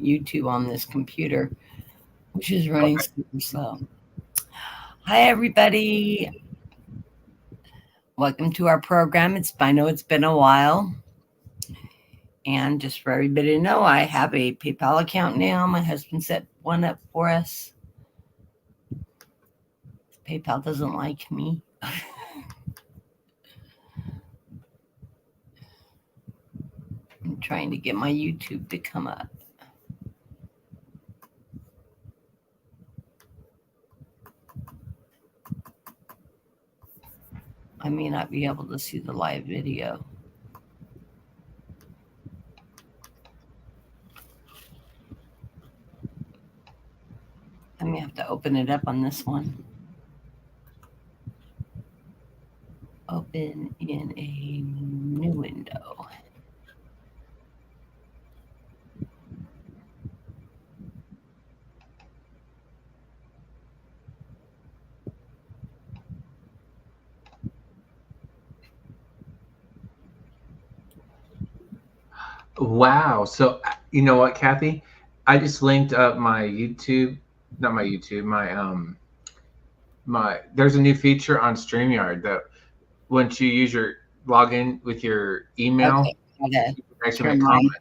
YouTube on this computer, which is running super slow. Hi, everybody. Welcome to our program. I know it's been a while. And just for everybody to know, I have a PayPal account now. My husband set one up for us. PayPal doesn't like me. I'm trying to get my YouTube to come up. I may not be able to see the live video. I may have to open it up on this one. Open in a new window. Wow. So, you know what, Kathy? I just linked up my YouTube, not my YouTube, my there's a new feature on StreamYard that once you use your login with your email, Okay. you can actually make comments.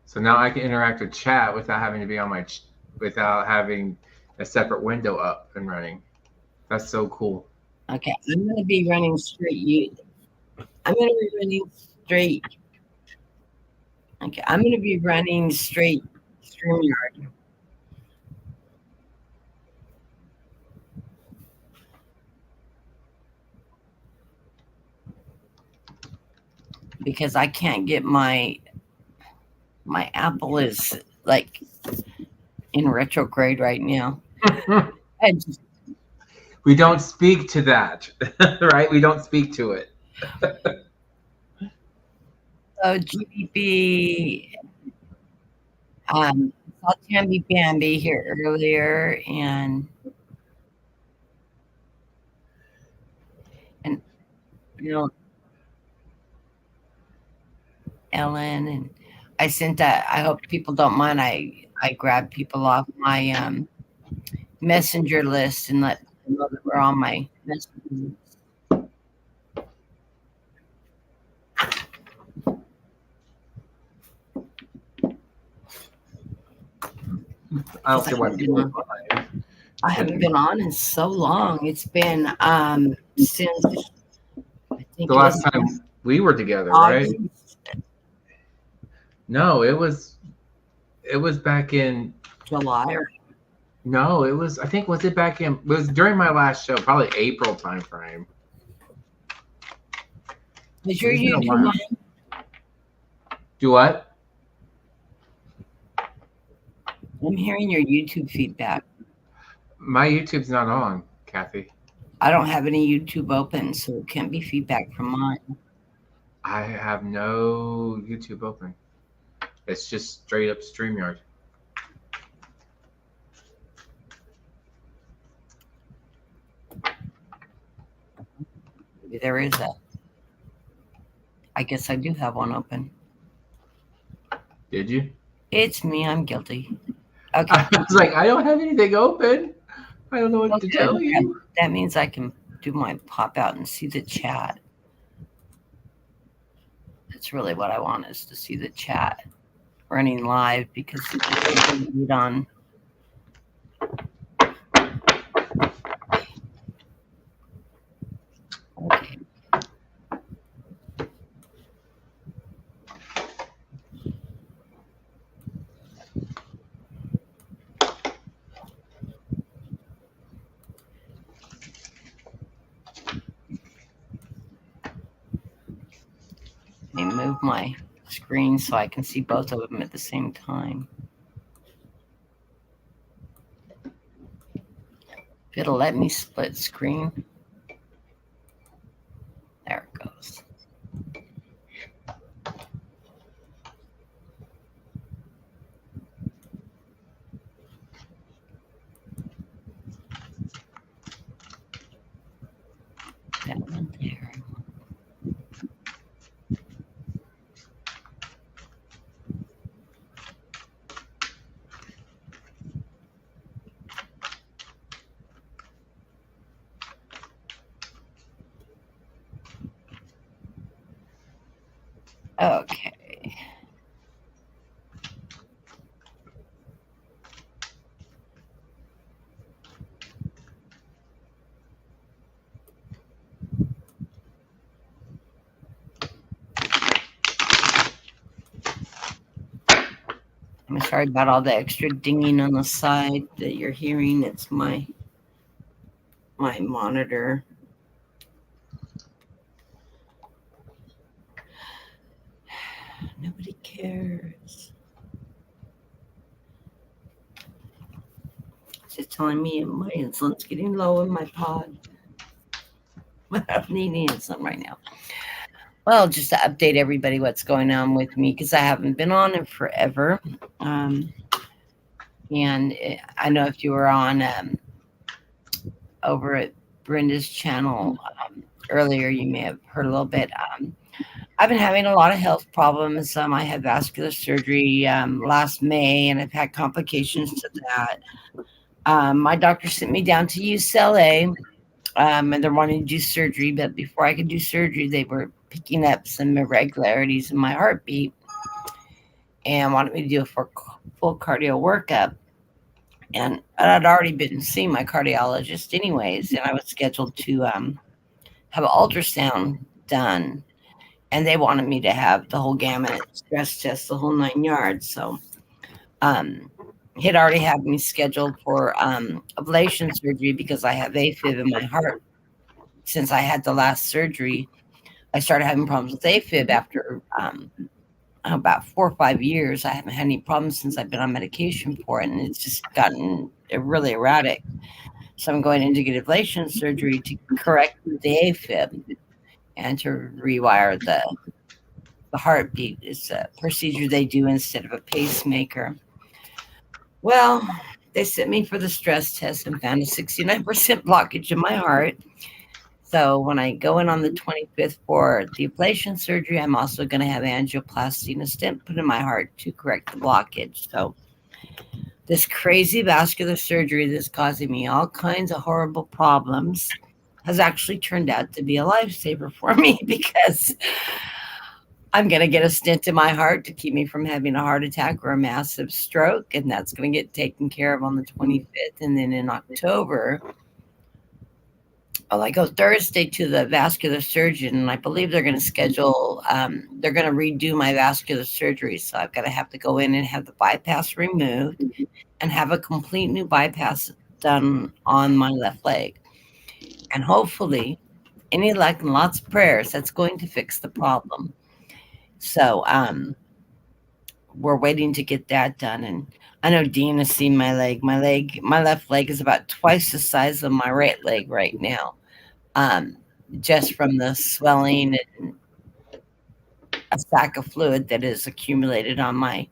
So now I can interact with chat without having to be on without having a separate window up and running. That's so cool. Okay, I'm going to be running straight. I'm going to be running straight. Okay, I'm going to be running straight StreamYard. Because I can't get my Apple is like in retrograde right now. We don't speak to that, right? We don't speak to it. So GBB, saw Tammy Bambi here earlier, and you know, Ellen, and I sent that. I hope people don't mind. I grabbed people off my messenger list and let them know that we're on my messenger list. I don't see why people. I haven't been on in so long. It's been since I think the last time we were together, August. Right? No, it was back in July. No, it was. I think was it was during my last show, probably April time frame. Was your YouTube on? Do what? I'm hearing your YouTube feedback. My YouTube's not on, Kathy. I don't have any YouTube open, so it can't be feedback from mine. I have no YouTube open. It's just straight up StreamYard. Maybe there is a. I guess I do have one open. Did you? It's me. I'm guilty. Okay. I was like, I don't have anything open. I don't know what to tell you. That means I can do my pop out and see the chat. That's really what I want, is to see the chat running live, because it's read on. Okay. Let me move my screen so I can see both of them at the same time. If it'll let me split screen. There it goes. That one there. I'm sorry about all the extra dinging on the side that you're hearing. It's my monitor. Nobody cares. It's just telling me my insulin's getting low in my pod. I'm needing insulin right now. Well, just to update everybody what's going on with me because I haven't been on in forever. Um, and I know if you were on over at Brenda's channel earlier, you may have heard a little bit. I've been having a lot of health problems. I had vascular surgery last May, and I've had complications to that. My doctor sent me down to UCLA, and they're wanting to do surgery. But before I could do surgery, they were picking up some irregularities in my heartbeat and wanted me to do a full cardio workup. And I'd already been seeing my cardiologist, anyways, and I was scheduled to have an ultrasound done. And they wanted me to have the whole gamut stress test, the whole 9 yards. So um, he'd already had me scheduled for ablation surgery because I have AFib in my heart. Since I had the last surgery, I started having problems with AFib after about 4 or 5 years. I haven't had any problems since I've been on medication for it, and it's just gotten really erratic. So I'm going in to get ablation surgery to correct the AFib and to rewire the heartbeat. It's a procedure they do instead of a pacemaker. Well, they sent me for the stress test and found a 69% blockage in my heart. So when I go in on the 25th for the ablation surgery, I'm also going to have angioplasty and a stent put in my heart to correct the blockage. So this crazy vascular surgery that's causing me all kinds of horrible problems has actually turned out to be a lifesaver for me because I'm going to get a stent in my heart to keep me from having a heart attack or a massive stroke, and that's going to get taken care of on the 25th. And then in October, well, I go Thursday to the vascular surgeon, and I believe they're going to schedule, they're going to redo my vascular surgery. So I've got to have to go in and have the bypass removed and have a complete new bypass done on my left leg. And hopefully, any luck and lots of prayers, that's going to fix the problem. So we're waiting to get that done. And I know Dean has seen my leg. My left leg is about twice the size of my right leg right now. Just from the swelling and a sack of fluid that is accumulated on my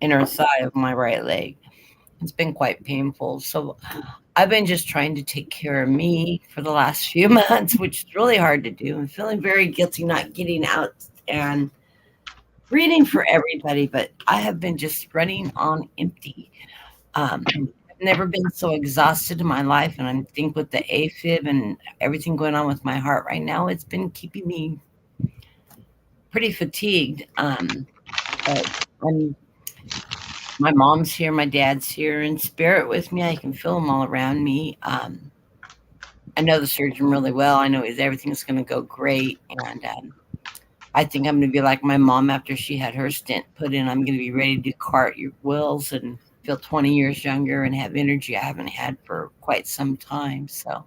inner thigh of my right leg. It's been quite painful. So I've been just trying to take care of me for the last few months, which is really hard to do. I'm feeling very guilty not getting out and reading for everybody, but I have been just running on empty. I've never been so exhausted in my life, and I think with the AFib and everything going on with my heart right now, it's been keeping me pretty fatigued. But my mom's here, my dad's here in spirit with me. I can feel them all around me. I know the surgeon really well. I know everything's going to go great, and I think I'm going to be like my mom after she had her stent put in. I'm going to be ready to do cartwheels and feel 20 years younger and have energy I haven't had for quite some time. So,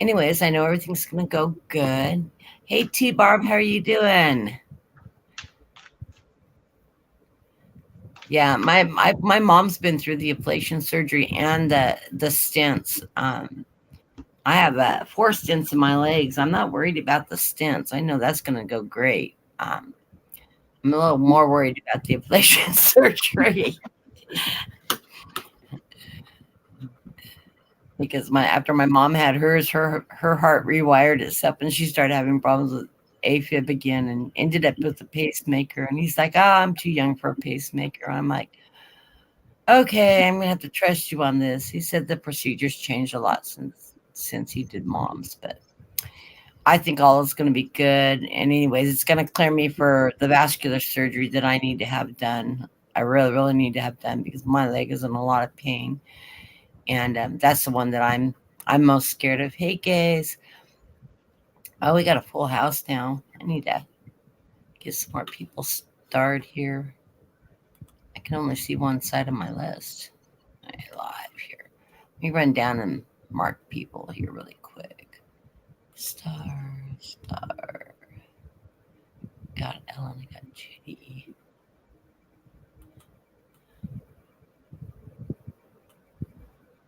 anyways, I know everything's going to go good. Hey, T Barb, how are you doing? Yeah, my mom's been through the ablation surgery and the stents. I have 4 stents in my legs. I'm not worried about the stents. I know that's going to go great. I'm a little more worried about the ablation surgery because after my mom had hers, her heart rewired itself, and she started having problems with AFib again, and ended up with a pacemaker. And he's like, "Oh, I'm too young for a pacemaker." I'm like, "Okay, I'm gonna have to trust you on this." He said the procedure's changed a lot since he did mom's, but I think all is going to be good. And anyways, it's going to clear me for the vascular surgery that I need to have done. I really, really need to have done because my leg is in a lot of pain, and that's the one that I'm most scared of. Hey, guys! Oh, we got a full house now. I need to get some more people started here. can only see one side of my list. Live here. Let me run down and mark people here really quick. Star, star. Got Ellen, I got Judy.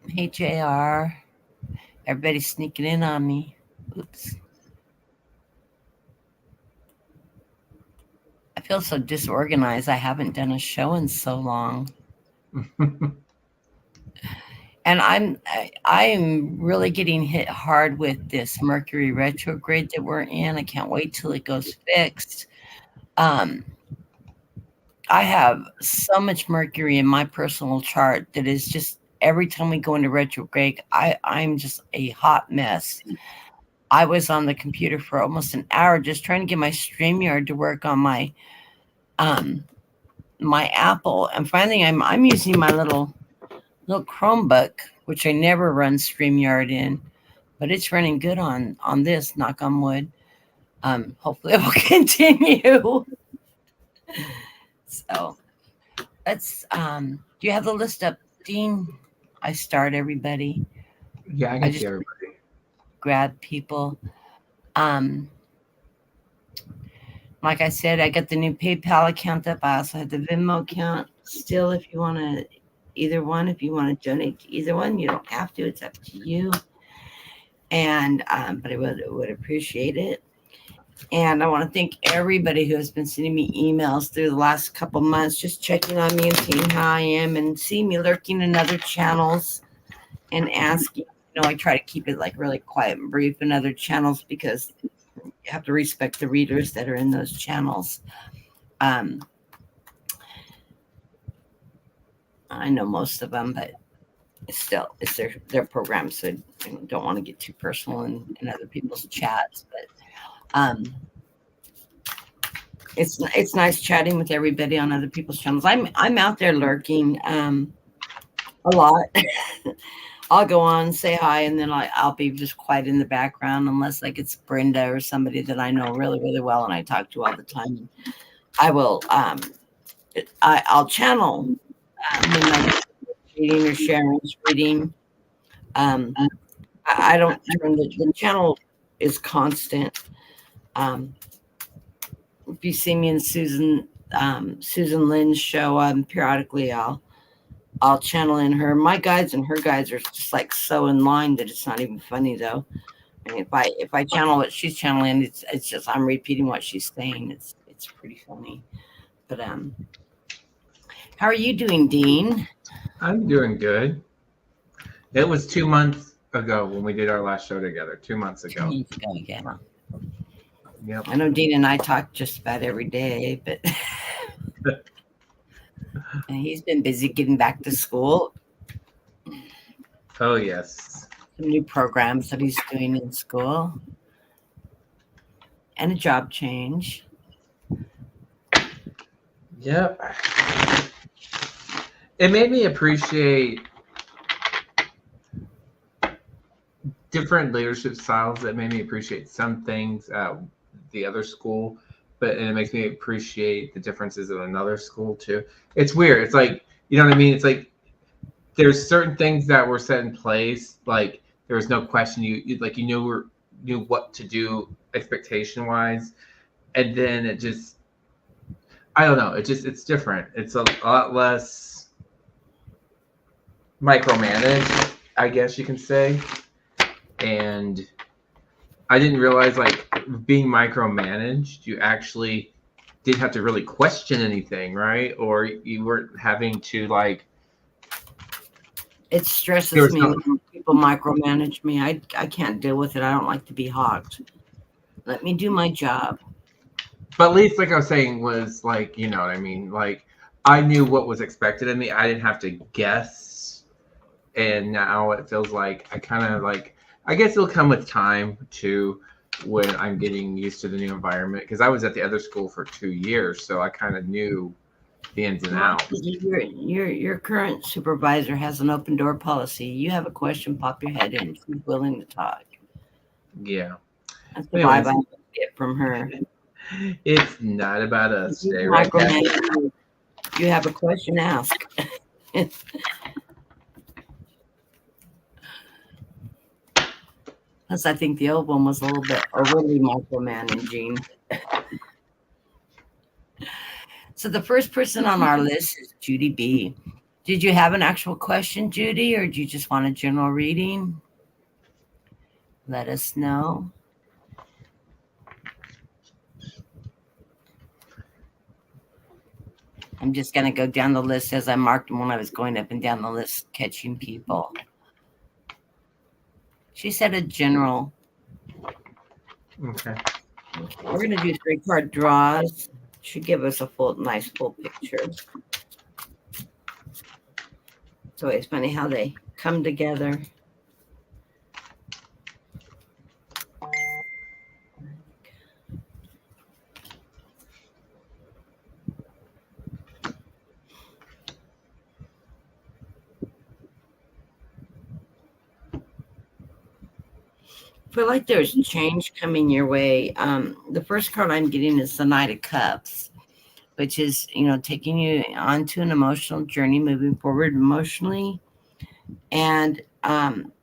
Hey, JR. Everybody's sneaking in on me. Oops. I feel so disorganized. I haven't done a show in so long. And I'm really getting hit hard with this Mercury retrograde that we're in. I can't wait till it goes fixed. I have so much Mercury in my personal chart that is just every time we go into retrograde, I'm just a hot mess. I was on the computer for almost an hour just trying to get my StreamYard to work on my my Apple, and finally I'm using my little Chromebook, which I never run StreamYard in, but it's running good on this. Knock on wood. Hopefully it will continue. So let's. Do you have the list up, Dean? I start everybody. Yeah, I can see everybody. Grab people. Like I said, I got the new PayPal account up. I also have the Venmo account. Still, if you want to, either one, if you want to donate to either one, you don't have to. It's up to you. And but I would appreciate it. And I want to thank everybody who has been sending me emails through the last couple months, just checking on me and seeing how I am, and seeing me lurking in other channels and asking. I try to keep it like really quiet and brief in other channels because you have to respect the readers that are in those channels. I know most of them, but still, it's their programs, so I don't want to get too personal in other people's chats. But it's nice chatting with everybody on other people's channels. I'm out there lurking a lot. I'll go on, say hi, and then I'll be just quiet in the background unless like it's Brenda or somebody that I know really, really well and I talk to all the time. I will I'll channel when I'm reading or Sharon's reading. I don't turn the channel is constant. If you see me in Susan Lynn's show, periodically I'll channel in her. My guides and her guides are just like so in line that it's not even funny though. I mean, if I channel what she's channeling, it's just I'm repeating what she's saying. It's pretty funny. But how are you doing, Dean? I'm doing good. It was 2 months ago when we did our last show together. 2 months ago. 2 months ago, yeah. Yep. I know Dean and I talk just about every day, but and he's been busy getting back to school. Oh, yes. Some new programs that he's doing in school. And a job change. Yep. It made me appreciate different leadership styles. That made me appreciate some things at the other school, and it makes me appreciate the differences in another school too. It's weird. It's like, you know what I mean? It's like there's certain things that were set in place. Like there was no question. You knew what to do expectation wise, and then it just, I don't know. It's different. It's a lot less micromanaged, I guess you can say. And I didn't realize like being micromanaged, you actually didn't have to really question anything, right? Or you weren't having to like. It stresses me when people micromanage me. I can't deal with it. I don't like to be hogged. Let me do my job. But at least, like I was saying, was like, you know what I mean? Like I knew what was expected of me. I didn't have to guess. And now it feels like I kind of like, I guess it'll come with time too, when I'm getting used to the new environment. Because I was at the other school for 2 years, so I kind of knew the ins and outs. Your current supervisor has an open door policy. You have a question, pop your head in. She's willing to talk. Yeah. That's the vibe I get from her. It's not about us today, right? you have a question, ask. Plus, I think the old one was a little bit overly micromanaging. So the first person on our list is Judy B. Did you have an actual question, Judy, or do you just want a general reading? Let us know. I'm just going to go down the list as I marked them when I was going up and down the list, catching people. She said a general. Okay. We're going to do 3-card draws. Should give us a nice full picture. It's always funny how they come together. I feel like there's change coming your way. The first card I'm getting is the Knight of Cups, which is, taking you onto an emotional journey, moving forward emotionally. And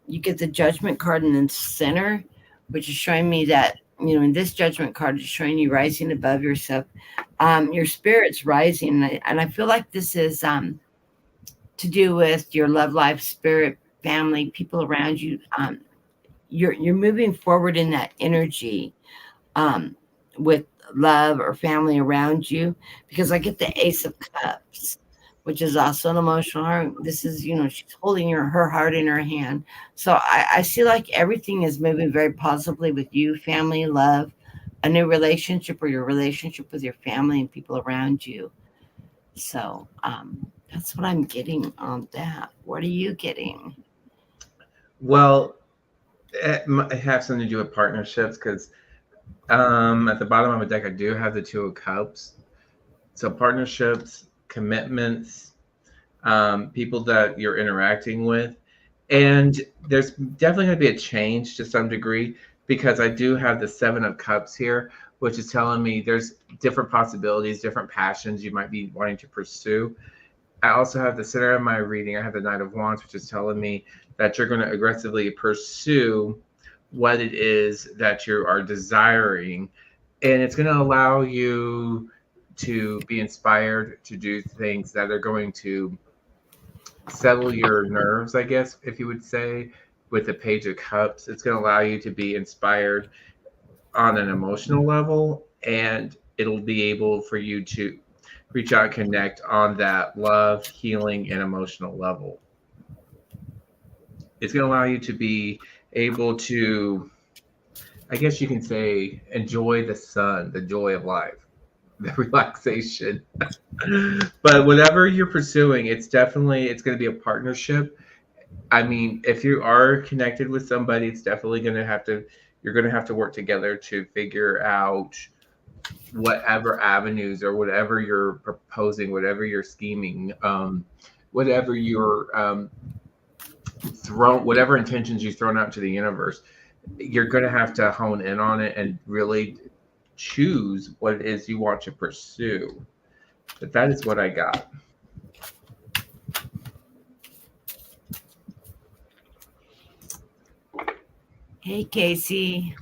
you get the Judgment card in the center, which is showing me that, in this Judgment card is showing you rising above yourself. Your spirit's rising. And I feel like this is to do with your love life, spirit, family, people around you. You're moving forward in that energy with love or family around you, because I get the Ace of Cups, which is also an emotional heart. This is, she's holding her heart in her hand. So I see like everything is moving very positively with you, family, love, a new relationship, or your relationship with your family and people around you. So that's what I'm getting on that. What are you getting? Well, it might have something to do with partnerships, because at the bottom of the deck, I do have the Two of Cups. So partnerships, commitments, people that you're interacting with. And there's definitely going to be a change to some degree, because I do have the Seven of Cups here, which is telling me there's different possibilities, different passions you might be wanting to pursue. I also have the center of my reading. I have the Knight of Wands, which is telling me that you're going to aggressively pursue what it is that you are desiring. And it's going to allow you to be inspired to do things that are going to settle your nerves, I guess, if you would say, with the Page of Cups. It's going to allow you to be inspired on an emotional level, and it'll be able for you to reach out and connect on that love, healing, and emotional level. It's going to allow you to be able to, I guess you can say, enjoy the sun, the joy of life, the relaxation. But whatever you're pursuing, it's going to be a partnership. I mean, if you are connected with somebody, it's definitely you're going to have to work together to figure out whatever avenues or whatever you're proposing, whatever you're scheming, whatever you're whatever intentions you've thrown out to the universe, you're going to have to hone in on it and really choose what it is you want to pursue. But that is what I got. Hey, Casey.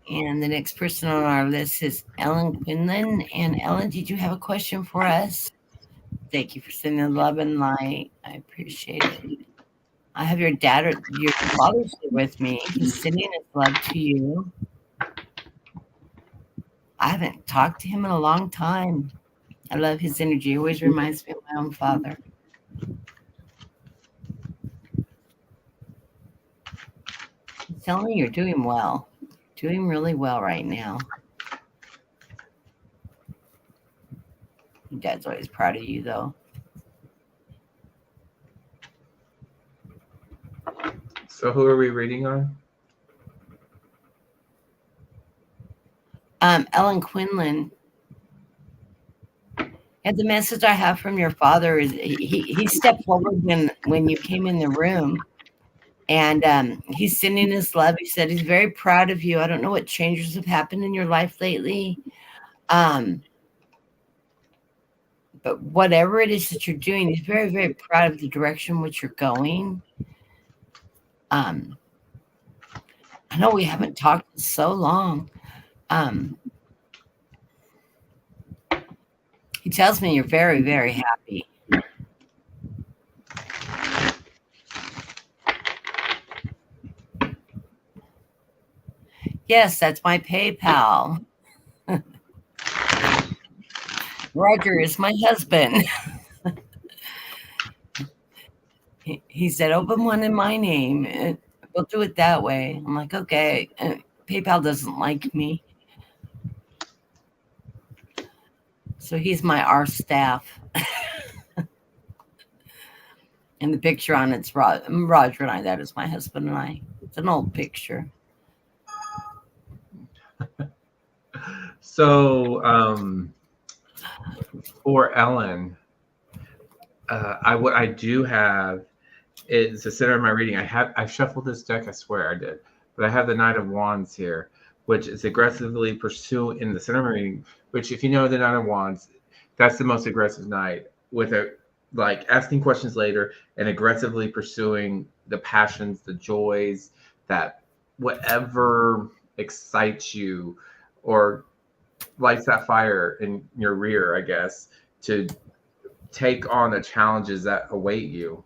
And the next person on our list is Ellen Quinlan. And Ellen, did you have a question for us? Thank you for sending love and light. I appreciate it. I have your father's here with me. He's sending his love to you. I haven't talked to him in a long time. I love his energy. He always reminds me of my own father. I'm telling you, you're doing well. Doing really well right now. Your dad's always proud of you, though. So who are we reading on? Ellen Quinlan. And the message I have from your father is he stepped forward when you came in the room, And he's sending his love. He said he's very proud of you. I don't know what changes have happened in your life lately, um, but whatever it is that you're doing, he's very, very proud of the direction which you're going. Um, I know we haven't talked in so long. Um, he tells me you're very, very happy. Yes, that's my PayPal. Roger is my husband. He said, open one in my name. We'll do it that way. I'm like, okay. PayPal doesn't like me. So he's my our staff. And the picture on it's Roger and I. That is my husband and I. It's an old picture. So for Ellen, what I do have is the center of my reading. I shuffled this deck. I swear I did, but I have the Knight of Wands here, which is aggressively pursue in the center of my reading. Which, if you know the Knight of Wands, that's the most aggressive knight, with a like asking questions later and aggressively pursuing the passions, the joys, that whatever excites you or lights that fire in your rear, I guess, to take on the challenges that await you.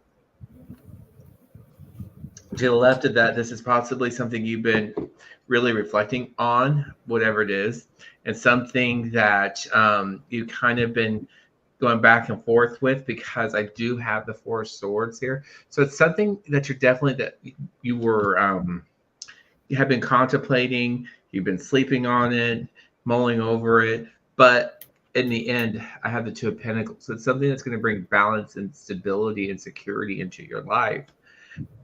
To the left of that, this is possibly something you've been really reflecting on, whatever it is, and something that you kind of been going back and forth with, because I do have the Four of Swords here. So it's something that you're definitely that you were you have been contemplating, you've been sleeping on it, mulling over it, but in the end, I have the Two of Pentacles. So it's something that's going to bring balance and stability and security into your life.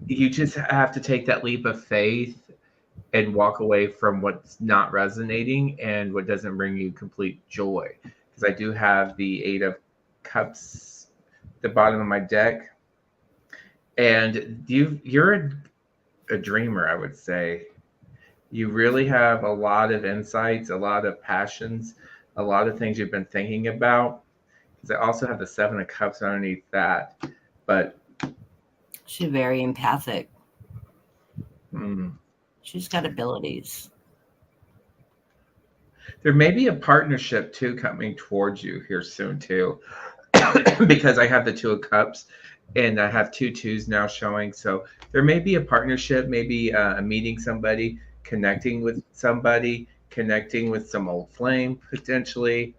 You just have to take that leap of faith and walk away from what's not resonating and what doesn't bring you complete joy. Because I do have the Eight of Cups at the bottom of my deck, and you're a dreamer, I would say. You really have a lot of insights, a lot of passions, a lot of things you've been thinking about. Because I also have the Seven of Cups underneath that, but She's very empathic. mm, She's got abilities. there may be a partnership too coming towards you here soon too, because I have the Two of Cups and I have two twos now showing. So there may be a partnership, maybe meeting somebody, connecting with somebody, connecting with some old flame potentially.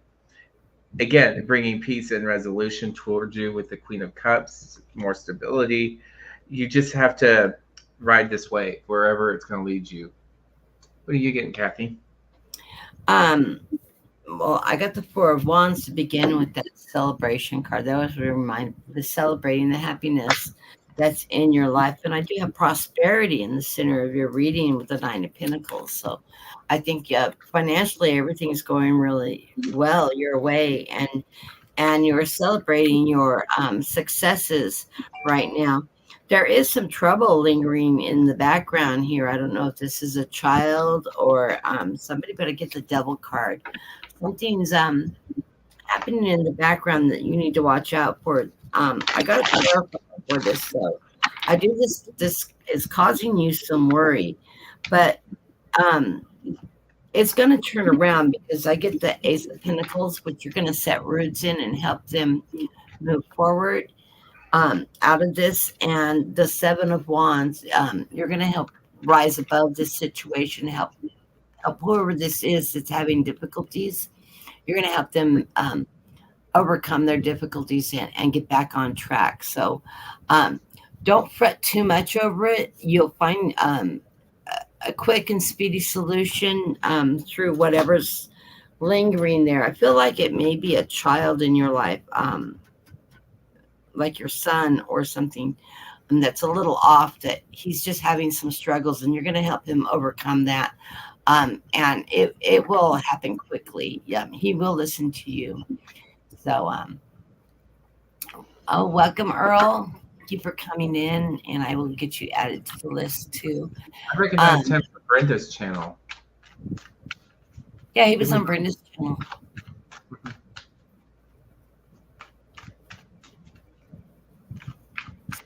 Again, bringing peace and resolution towards you with the Queen of Cups, more stability. You just have to ride this wave wherever it's going to lead you. What are you getting, Kathy? Um, well, I got the Four of Wands to begin with, that celebration card. That was remind the celebrating the happiness that's in your life. And I do have prosperity in the center of your reading with the Nine of Pentacles. So I think financially everything's going really well your way, and you're celebrating your successes right now. There is some trouble lingering in the background here. I don't know if this is a child or somebody, but I get the Devil card. Something's happening in the background that you need to watch out for. I got to clarify for this though. I do this. This is causing you some worry, but um, it's going to turn around, because I get the Ace of Pentacles, which you're going to set roots in and help them move forward out of this, and the Seven of Wands. You're going to help rise above this situation, help whoever this is that's having difficulties. You're going to help them overcome their difficulties and get back on track. So don't fret too much over it. You'll find a quick and speedy solution through whatever's lingering there. I feel like it may be a child in your life, like your son or something, that's a little off, that he's just having some struggles, and you're going to help him overcome that. And it will happen quickly. Yeah, he will listen to you. So, oh, welcome, Earl. you for coming in, and I will get you added to the list too. I recognized Um, him from Brenda's channel. yeah, he He was was. on Brenda's channel.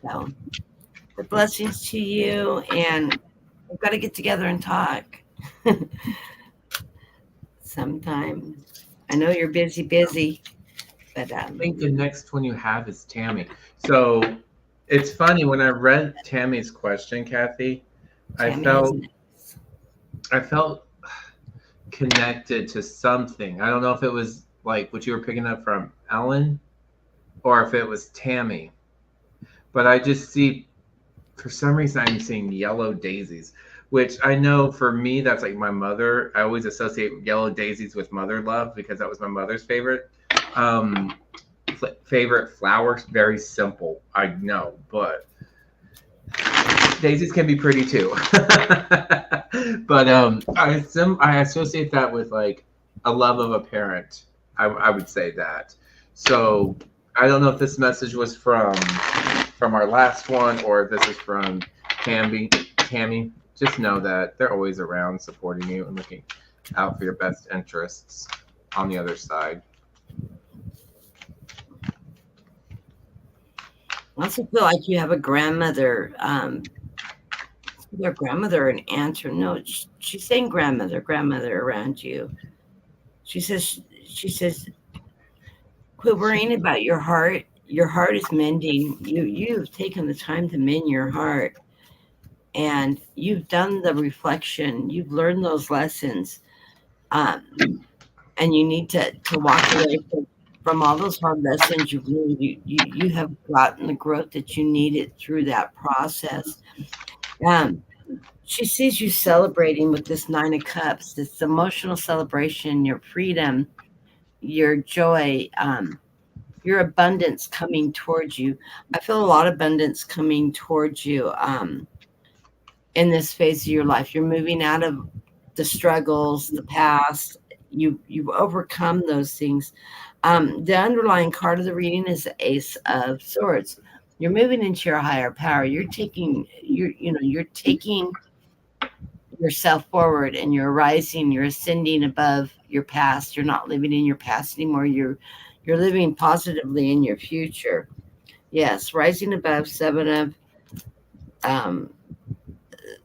So, the blessings to you, and we've got to get together and talk sometime. I know you're busy, but I think the next one you have is Tammy. So it's funny when I read Tammy's question, Kathy, I Tammy has felt an ex. I felt connected to something. I don't know if it was like what you were picking up from Ellen or if it was Tammy, but I just see for some reason I'm seeing yellow daisies, which I know for me that's like my mother. I always associate yellow daisies with mother love because that was my mother's favorite. Um, favorite flower. Very simple, I know, but daisies can be pretty too. But I associate that with like a love of a parent. I would say that. So I don't know if this message was from our last one or if this is from Tammy. Tammy, just know that they're always around supporting you and looking out for your best interests on the other side. I also feel like you have a grandmother, their grandmother, an aunt, or no, she's saying grandmother around you. She says, quit worrying about your heart. Your heart is mending. You've taken the time to mend your heart, and you've done the reflection. You've learned those lessons, um, and you need to walk away from all those hard lessons you've learned. You have gotten the growth that you needed through that process. Um, she sees you celebrating with this Nine of Cups, this emotional celebration, your freedom, your joy, your abundance coming towards you. I feel a lot of abundance coming towards you in this phase of your life. You're moving out of the struggles, the past. You've overcome those things. The underlying card of the reading is the Ace of Swords. You're moving into your higher power. You're taking yourself forward, and you're rising, you're ascending above your past. You're not living in your past anymore. You're living positively in your future. Yes, rising above um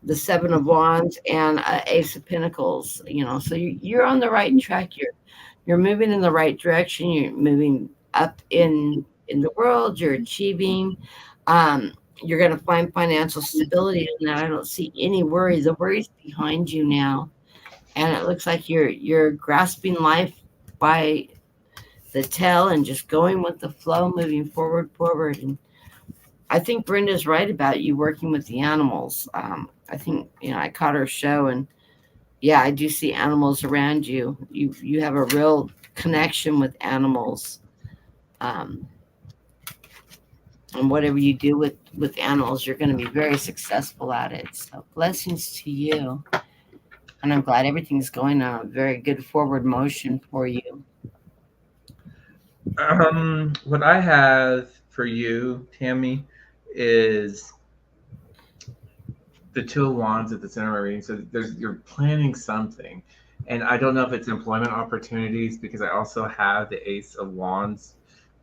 the seven of wands and ace of pentacles, so you're on the right track. You're moving in the right direction. You're moving up in the world. You're achieving. um you're going to find financial stability in that. I don't see any worry. The worry's behind you now, and it looks like you're grasping life by the tail and just going with the flow, moving forward. And I think Brenda's right about you working with the animals. I think I caught her show, and yeah, I do see animals around you. You have a real connection with animals, um, and whatever you do with animals, you're going to be very successful at it. So blessings to you, and I'm glad everything's going on a very good forward motion for you. What I have for you, Tammy, is the two of wands at the center of my reading. So you're planning something, and I don't know if it's employment opportunities because I also have the ace of wands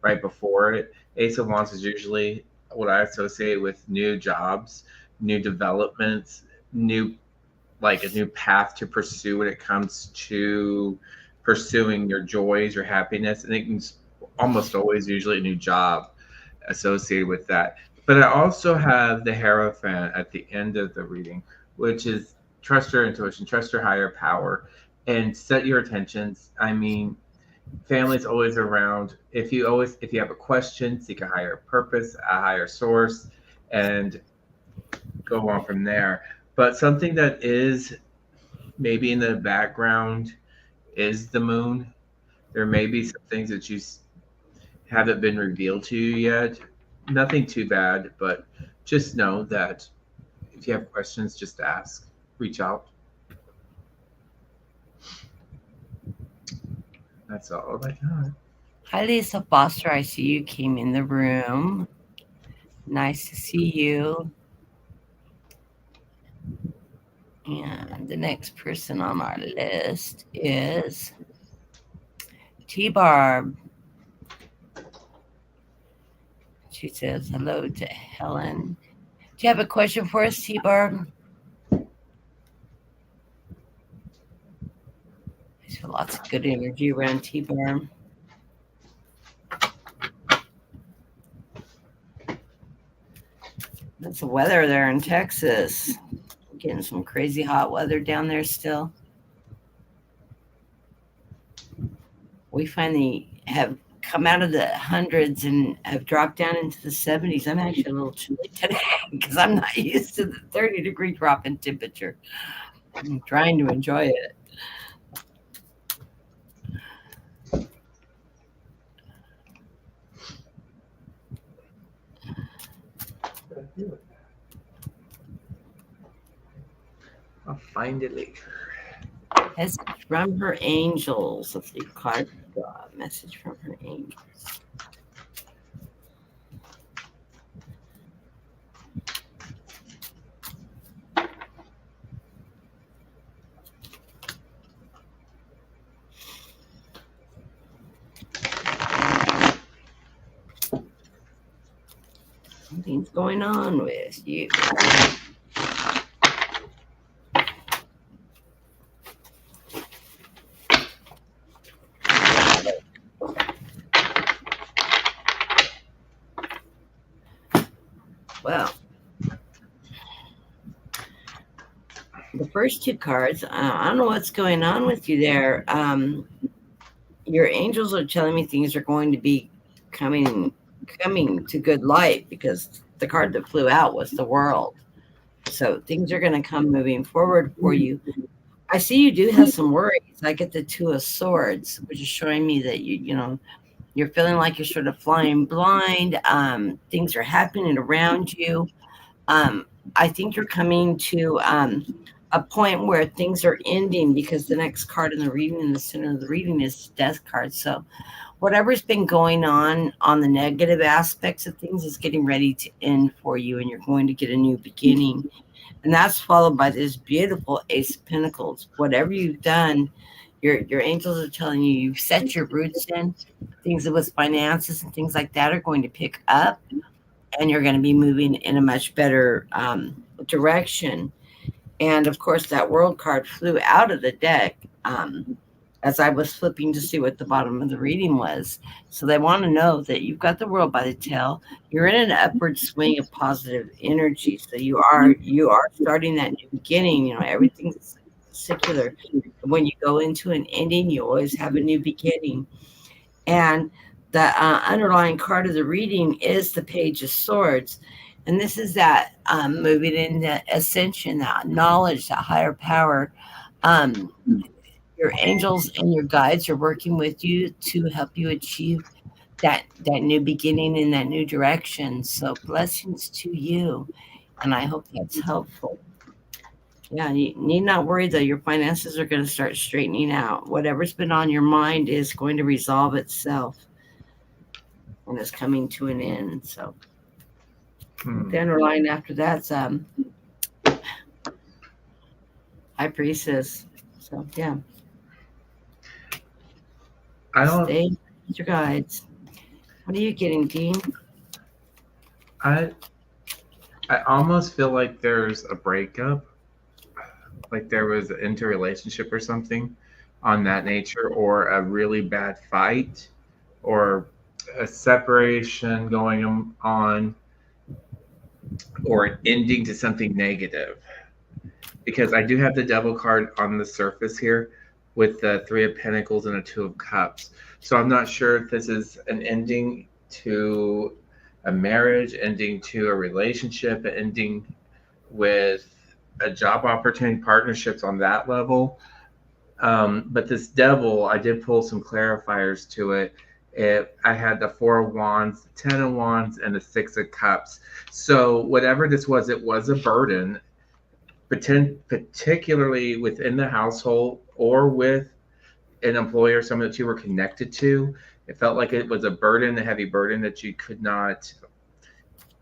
right before it. Ace of wands is usually what I associate with new jobs, new developments, new like a new path to pursue when it comes to pursuing your joys, your happiness, and it's almost always usually a new job associated with that. But I also have the Hierophant at the end of the reading, which is trust your intuition, trust your higher power, and set your intentions. I mean, family's always around. If you have a question, seek a higher purpose, a higher source, and go on from there. But something that is maybe in the background is the moon. There may be some things that haven't been revealed to you yet. Nothing too bad, but just know that if you have questions, just ask, reach out. That's all I got. Hi, Lisa Foster. I see you came in the room. Nice to see you. And the next person on our list is T Barb. She says hello to Helen. Do you have a question for us, T Barb? I feel lots of good energy around T Barb. That's the weather there in Texas. Getting some crazy hot weather down there still. We finally have come out of the hundreds and have dropped down into the 70s. I'm actually a little chilly today because I'm not used to the 30-degree drop in temperature. I'm trying to enjoy it. I'll find it later. Message from her angels. Let's see, card message from her angels. Something's going on with you. Well, the first two cards, I don't know what's going on with you there. Your angels are telling me things are going to be coming to good light because the card that flew out was the world. So things are going to come moving forward for you. I see you do have some worries. I get the Two of Swords, which is showing me that you're feeling like you're sort of flying blind. Things are happening around you. I think you're coming to a point where things are ending because the next card in the reading, in the center of the reading, is Death card. So whatever's been going on the negative aspects of things is getting ready to end for you, and you're going to get a new beginning. And that's followed by this beautiful Ace of Pentacles. Whatever you've done, your angels are telling you you've set your roots in. Things with finances and things like that are going to pick up, and you're going to be moving in a much better direction. And of course, that World card flew out of the deck as I was flipping to see what the bottom of the reading was. So they want to know that you've got the world by the tail. You're in an upward swing of positive energy. So you are starting that new beginning. Everything's secular. When you go into an ending, you always have a new beginning. And the underlying card of the reading is the Page of Swords. And this is that moving into ascension, that knowledge, that higher power. Your angels and your guides are working with you to help you achieve that new beginning in that new direction. So blessings to you. And I hope that's helpful. Yeah, you need not worry though. Your finances are going to start straightening out. Whatever's been on your mind is going to resolve itself and is coming to an end. So the underline after that's High Priestess. So yeah. Stay with your guides. What are you getting, Dean? I almost feel like there's a breakup, like there was an interrelationship or something on that nature, or a really bad fight, or a separation going on, or an ending to something negative. Because I do have the Devil card on the surface here with the Three of Pentacles and a Two of Cups. So I'm not sure if this is an ending to a marriage, ending to a relationship, ending with a job opportunity, partnerships on that level. But this Devil, I did pull some clarifiers to it. I had the Four of Wands, the Ten of Wands, and the Six of Cups. So whatever this was, it was a burden, particularly within the household or with an employer, someone that you were connected to. It felt like it was a burden, a heavy burden that you could not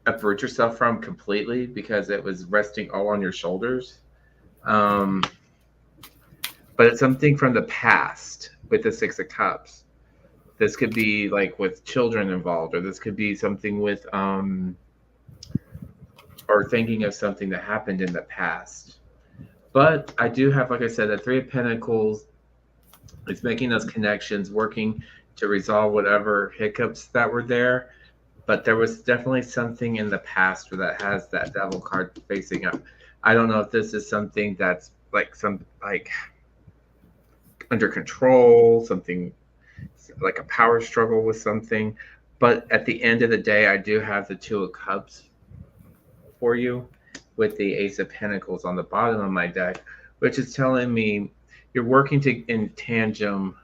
uproot yourself from completely because it was resting all on your shoulders. Um, but it's something from the past with the Six of Cups. This could be like with children involved, or this could be something with or thinking of something that happened in the past. But I do have, like I said, the Three of Pentacles. It's making those connections, working to resolve whatever hiccups that were there. But there was definitely something in the past where that has that devil card facing up. I don't know if this is something that's like some like under control, something like a power struggle with something. But at the end of the day, I do have the Two of Cups for you with the Ace of Pentacles on the bottom of my deck, which is telling me you're working in tandem,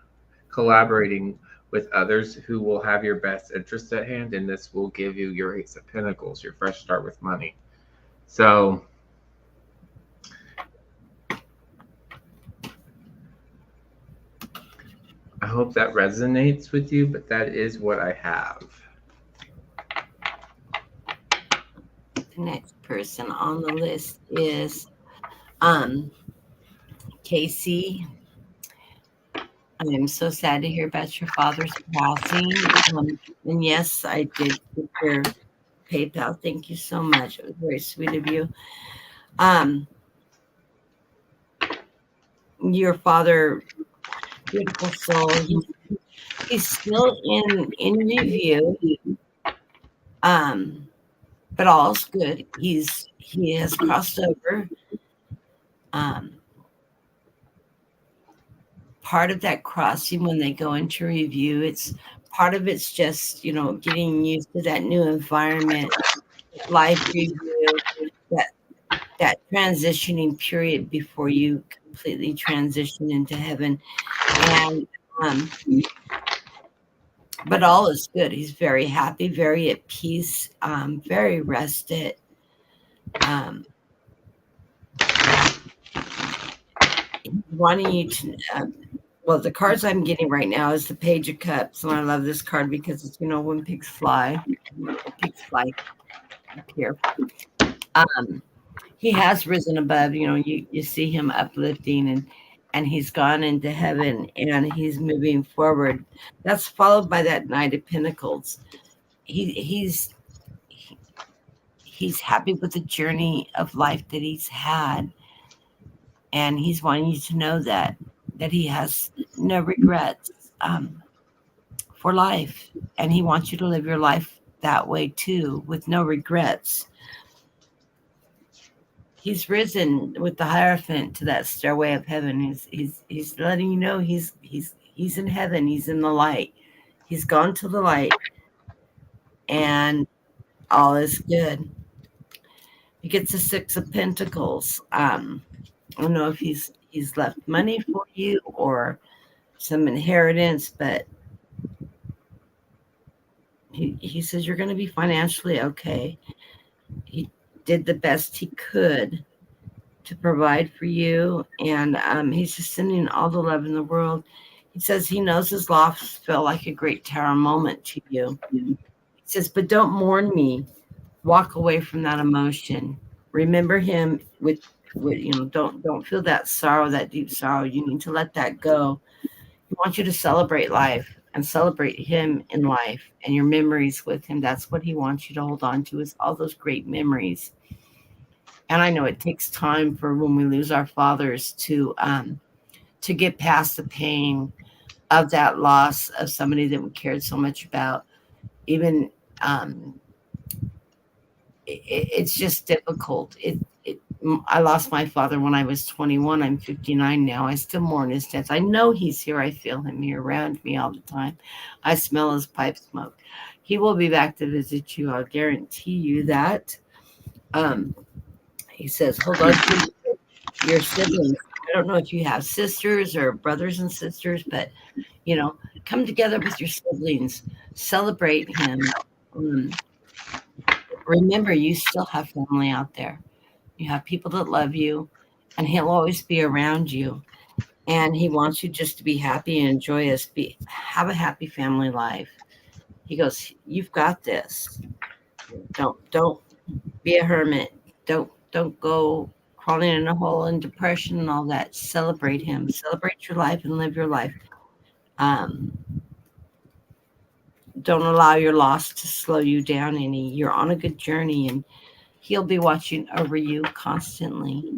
collaborating with others who will have your best interest at hand, and this will give you your Ace of Pentacles, your fresh start with money. So I hope that resonates with you, but that is what I have. The next person on the list is Casey. I am so sad to hear about your father's passing. And yes, I did get your PayPal. Thank you so much. It was very sweet of you. Your father, beautiful soul. He's still in review. But all's good. He has crossed over. Part of that crossing when they go into review, it's just, getting used to that new environment, life review, that transitioning period before you completely transition into heaven. And but all is good. He's very happy, very at peace, very rested. Wanting you to well, the cards I'm getting right now is the Page of Cups, and I love this card because it's, when pigs fly up here. He has risen above. You see him uplifting, and he's gone into heaven, and he's moving forward. That's followed by that Knight of Pentacles. He's happy with the journey of life that he's had, and he's wanting you to know that he has no regrets for life, and he wants you to live your life that way too, with no regrets. He's risen with the Hierophant to that stairway of heaven. He's letting you know he's in heaven. He's in the light. He's gone to the light, and all is good. He gets the Six of Pentacles. I don't know if he's left money for you or some inheritance, but he says you're going to be financially okay. He did the best he could to provide for you, and he's just sending all the love in the world. He says he knows his loss felt like a great tower moment to you. He says, but don't mourn me. Walk away from that emotion. Remember him with don't feel that sorrow, that deep sorrow. You need to let that go. He wants you to celebrate life and celebrate him in life and your memories with him. That's what he wants you to hold on to, is all those great memories. And I know it takes time for when we lose our fathers to get past the pain of that loss of somebody that we cared so much about. Even it's just difficult. I lost my father when I was 21. I'm 59 now. I still mourn his death. I know he's here. I feel him here around me all the time. I smell his pipe smoke. He will be back to visit you. I'll guarantee you that. He says, hold on to your siblings. I don't know if you have sisters or brothers and sisters, but, come together with your siblings. Celebrate him. Remember, you still have family out there. You have people that love you, and he'll always be around you. And he wants you just to be happy and joyous, have a happy family life. He goes, you've got this. Don't be a hermit. Don't go crawling in a hole in depression and all that. Celebrate him. Celebrate your life and live your life. Um, don't allow your loss to slow you down any. You're on a good journey, and he'll be watching over you constantly.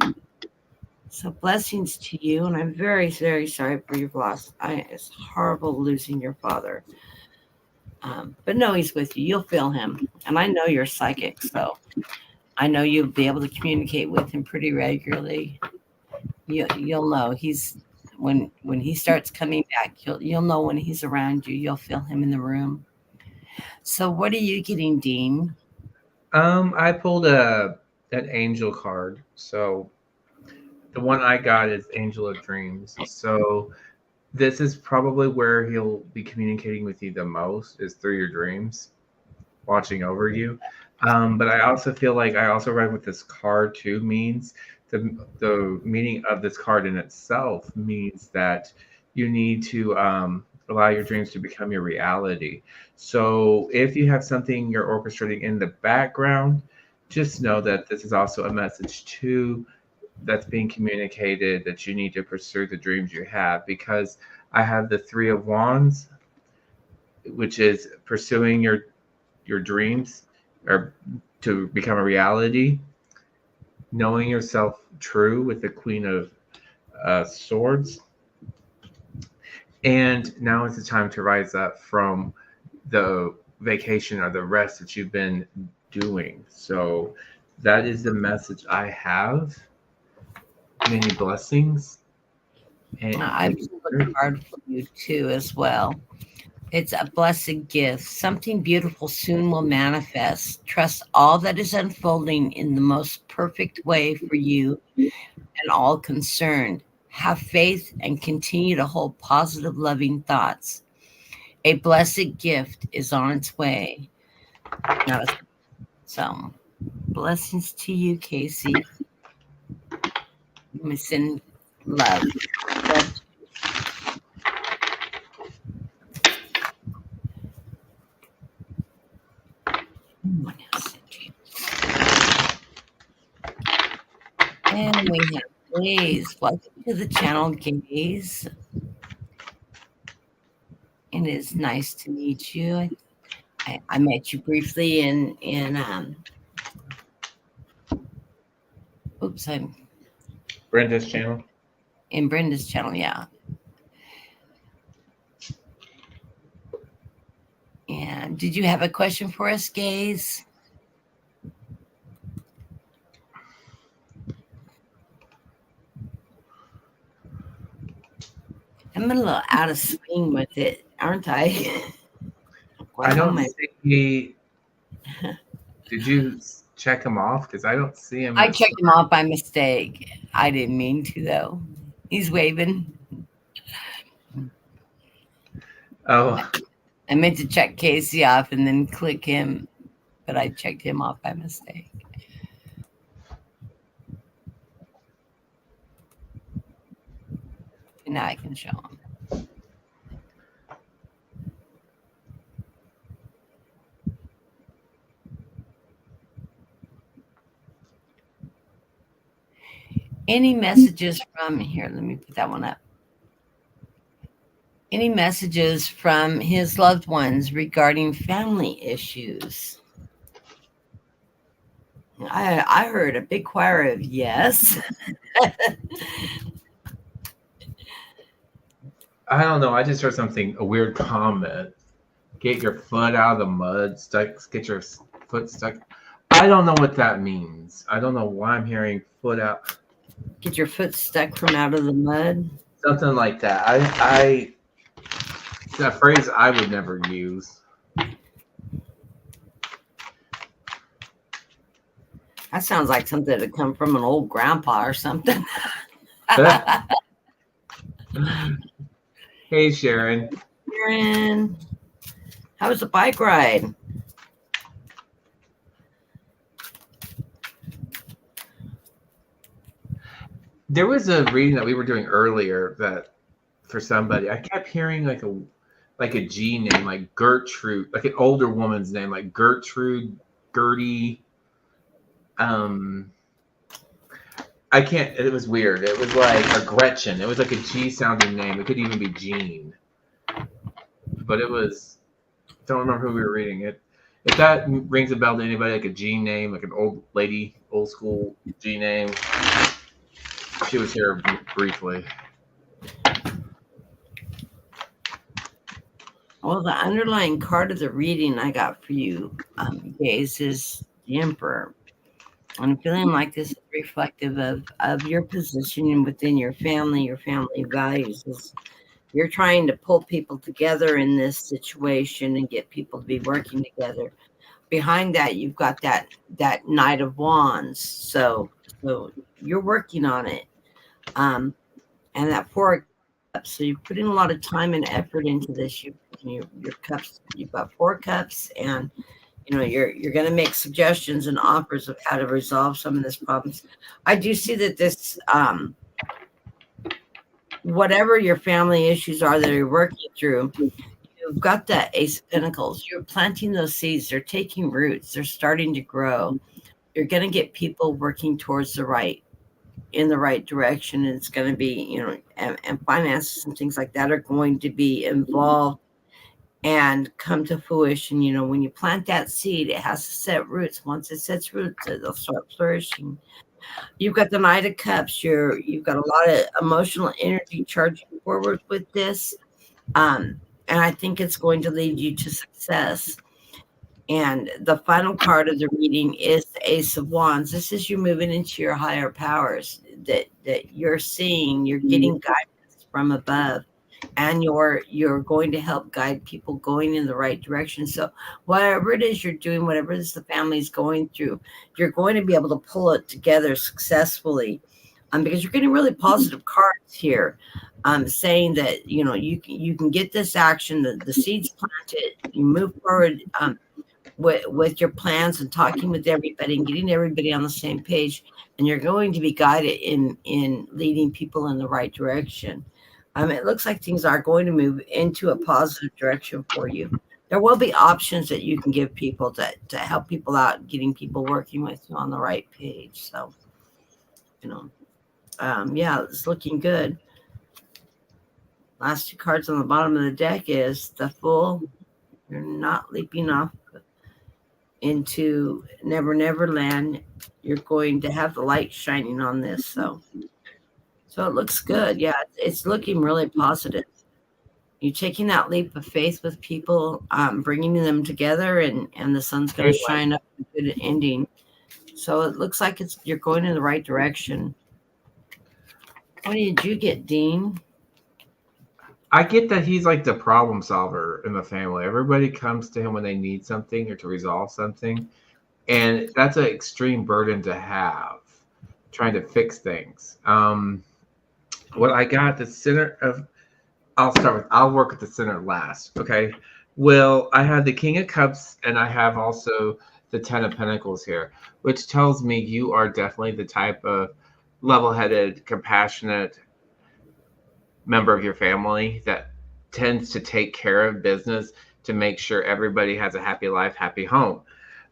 So blessings to you, and I'm very, very sorry for your loss. It's horrible losing your father. But no, he's with you. You'll feel him, and I know you're psychic, so I know you'll be able to communicate with him pretty regularly. You'll know he's when he starts coming back. You'll know when he's around you. You'll feel him in the room. So what are you getting, Dean? I pulled an angel card. So the one I got is Angel of Dreams. So this is probably where he'll be communicating with you the most is through your dreams, watching over you. But I also feel like I also read what this card too means. The meaning of this card in itself means that you need to allow your dreams to become your reality. So if you have something you're orchestrating in the background, just know that this is also a message too that's being communicated that you need to pursue the dreams you have because I have the Three of Wands, which is pursuing your dreams or to become a reality, knowing yourself true with the Queen of Swords. And now is the time to rise up from the vacation or the rest that you've been doing. So that is the message I have. Many blessings. And I'm looking hard for you too as well. It's a blessed gift. Something beautiful soon will manifest. Trust all that is unfolding in the most perfect way for you and all concerned. Have faith and continue to hold positive, loving thoughts. A blessed gift is on its way. So, blessings to you, Casey. Let me send love. Love to everyone else. And we have Gaze. Welcome to the channel, Gaze. And it's nice to meet you. I met you briefly I'm Brenda's channel. in Brenda's channel, yeah. And did you have a question for us, Gaze? I'm a little out of swing with it, aren't I? I don't see. Did you check him off? Because I don't see him. I checked him off by mistake. I didn't mean to, though. He's waving. Oh. I meant to check Casey off and then click him, but I checked him off by mistake. And now I can show him. Any messages from here? Let me put that one up. Any messages from his loved ones regarding family issues? I heard a big choir of yes. I don't know. I just heard something, a weird comment. Get your foot out of the mud, get your foot stuck. I don't know what that means. I don't know why I'm hearing foot out. Get your foot stuck from out of the mud. Something like that. It's a phrase I would never use. That sounds like something that come from an old grandpa or something. Hey, Sharon. Sharon, how was the bike ride? There was a reading that we were doing earlier that for somebody, I kept hearing like a G name, like Gertrude, like an older woman's name, like Gertrude Gertie. I can't. It was weird. It was like a Gretchen. It was like a G sounding name. It could even be Jean, but it was. Don't remember who we were reading it. If that rings a bell to anybody, like a Jean name, like an old lady, old school G name. She was here briefly. Well, the underlying card of the reading I got for you, Gaze, is the Emperor. I'm feeling like this is reflective of your position within your family values. You're trying to pull people together in this situation and get people to be working together. Behind that, you've got that Knight of Wands. So you're working on it. And that Four Cups. So you're putting a lot of time and effort into this. Your cups. You've got 4 cups, and you're going to make suggestions and offers of how to resolve some of these problems. I do see that this whatever your family issues are that you're working through, you've got the Ace of Pentacles. You're planting those seeds. They're taking roots. They're starting to grow. You're going to get people working towards in the right direction. And it's going to be, and finances and things like that are going to be involved and come to fruition. When you plant that seed, it has to set roots. Once it sets roots, it'll start flourishing. You've got the Knight of Cups. You've got a lot of emotional energy charging forward with this. And I think it's going to lead you to success. And the final card of the reading is the Ace of Wands. This is you moving into your higher powers that you're seeing. You're getting guidance from above, and you're going to help guide people going in the right direction. So whatever it is you're doing, whatever it is the family's going through, you're going to be able to pull it together successfully, because you're getting really positive cards here, saying that you can get this action, the seeds planted, you move forward with your plans and talking with everybody and getting everybody on the same page, and you're going to be guided in leading people in the right direction. It looks like things are going to move into a positive direction for you. There will be options that you can give people to help people out, getting people working with you on the right page. So, yeah, it's looking good. Last 2 cards on the bottom of the deck is the Fool. You're not leaping off into Never Land. You're going to have the light shining on this. So it looks good. Yeah, it's looking really positive. You're taking that leap of faith with people, bringing them together, and the sun's going to shine up a good ending. So it looks like you're going in the right direction. What did you get, Dean? I get that he's like the problem solver in the family. Everybody comes to him when they need something or to resolve something. And that's an extreme burden to have, trying to fix things. What I got the center of, I'll work at the center last. Okay. Well, I have the King of Cups and I have also the 10 of Pentacles here, which tells me you are definitely the type of level-headed, compassionate member of your family that tends to take care of business to make sure everybody has a happy life, happy home.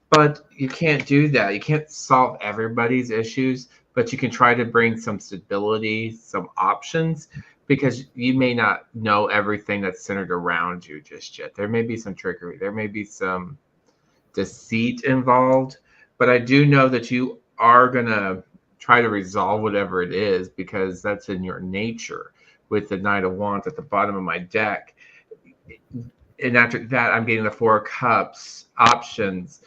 But you can't do that. You can't solve everybody's issues, but you can try to bring some stability, some options, because you may not know everything that's centered around you just yet. There may be some trickery. There may be some deceit involved, but I do know that you are going to try to resolve whatever it is because that's in your nature with the Knight of Wands at the bottom of my deck. And after that, I'm getting the 4 of Cups options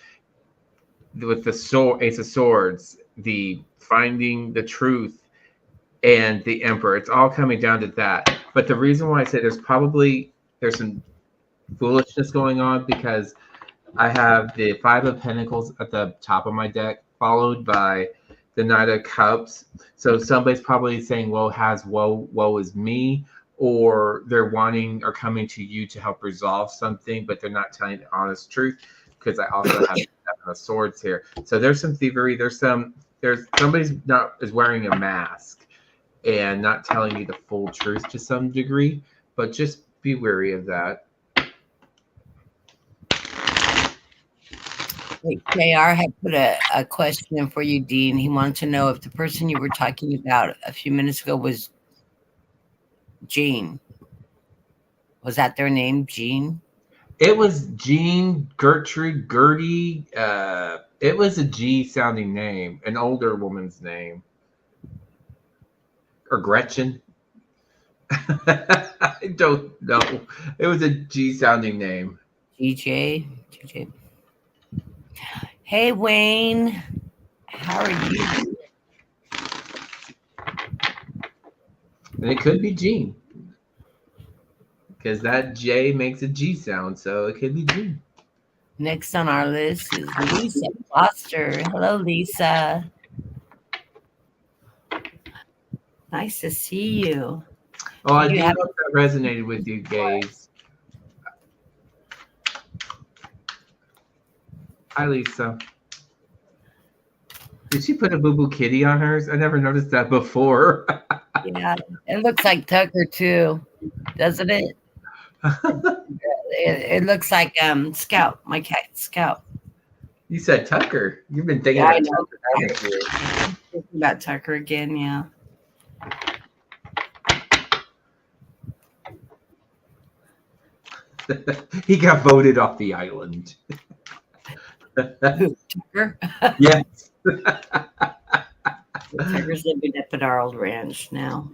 with the Ace of Swords, the finding the truth, and the Emperor. It's all coming down to that. But the reason why I say there's some foolishness going on because I have the 5 of Pentacles at the top of my deck, followed by the Knight of Cups. So somebody's probably saying, woe is me, or they're wanting or coming to you to help resolve something, but they're not telling the honest truth, because I also have the 7 of Swords here. So there's some thievery. There's somebody's is wearing a mask and not telling you the full truth to some degree, but just be wary of that. Wait, JR had put a question in for you, Dean. He wanted to know if the person you were talking about a few minutes ago was Jean. Was that their name, Jean? It was Jean, Gertrude, Gertie. It was a G sounding name, an older woman's name, or Gretchen. I don't know. It was a G sounding name. GJ. Hey, Wayne. How are you? And it could be Jean. Because that J makes a G sound, so it could be Jean. Next on our list is Lisa Foster. Hello, Lisa. Nice to see you. Oh, I do hope that resonated with you, gays. Hi, Lisa. Did she put a Boo Boo Kitty on hers? I never noticed that before. Yeah, it looks like Tucker too, doesn't it? It looks like Scout, my cat Scout. You said Tucker. You've been thinking about Tucker, haven't you? Thinking about Tucker again, yeah. He got voted off the island. Who, Tucker? Yes. Tucker's living up at our old ranch now.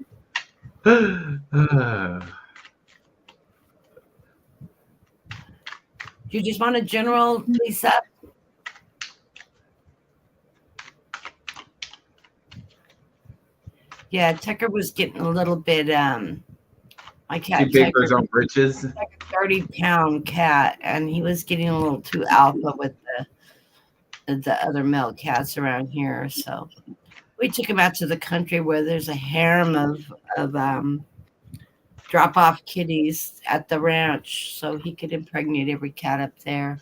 You just want a general, Lisa? Yeah, Tucker was getting a little bit my cat too big for his own britches. Like a 30-pound cat, and he was getting a little too alpha with the other male cats around here. So we took him out to the country where there's a harem of drop-off kitties at the ranch, so he could impregnate every cat up there.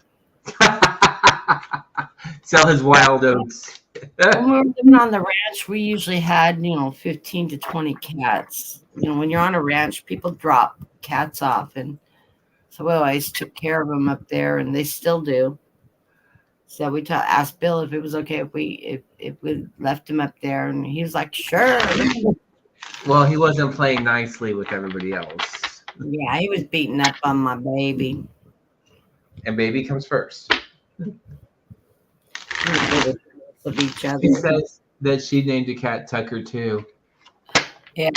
Sell his wild oats. When we were living on the ranch, we usually had 15 to 20 cats. When you're on a ranch, people drop cats off, and so we always took care of them up there, and they still do. So we asked Bill if it was okay if we left him up there, and he was like, "Sure." Well, he wasn't playing nicely with everybody else. Yeah, he was beating up on my baby. And baby comes first. Of each other. She says that she named a cat Tucker too. Yeah.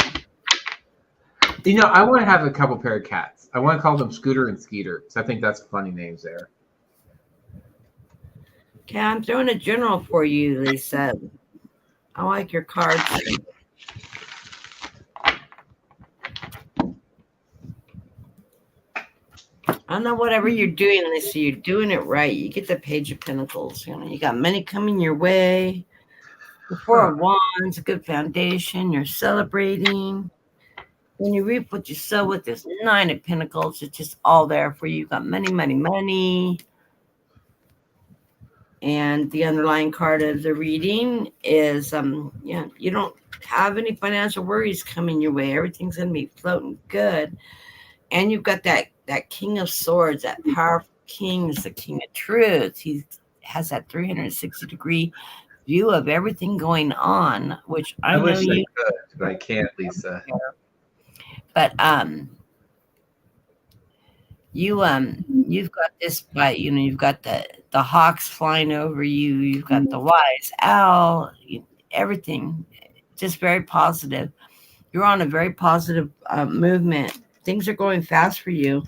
I want to have a couple pair of cats. I want to call them Scooter and Skeeter because I think that's funny names there. Okay, I'm throwing a general for you, Lisa. I like your cards. I don't know, whatever you're doing, Lisa, you're doing it right. You get the Page of Pentacles. You got money coming your way. The Four of Wands, a good foundation. You're celebrating. When you reap what you sow with this Nine of Pentacles, it's just all there for you. You got money, money, money. And the underlying card of the reading is, you don't have any financial worries coming your way. Everything's going to be floating good. And you've got that King of Swords, that powerful king is the King of Truth. He has that 360-degree view of everything going on, which I know wish you I could, but I can't, Lisa. But you've got this fight. You've got the hawks flying over you. You've got the wise owl. Everything just very positive. You're on a very positive movement. Things are going fast for you.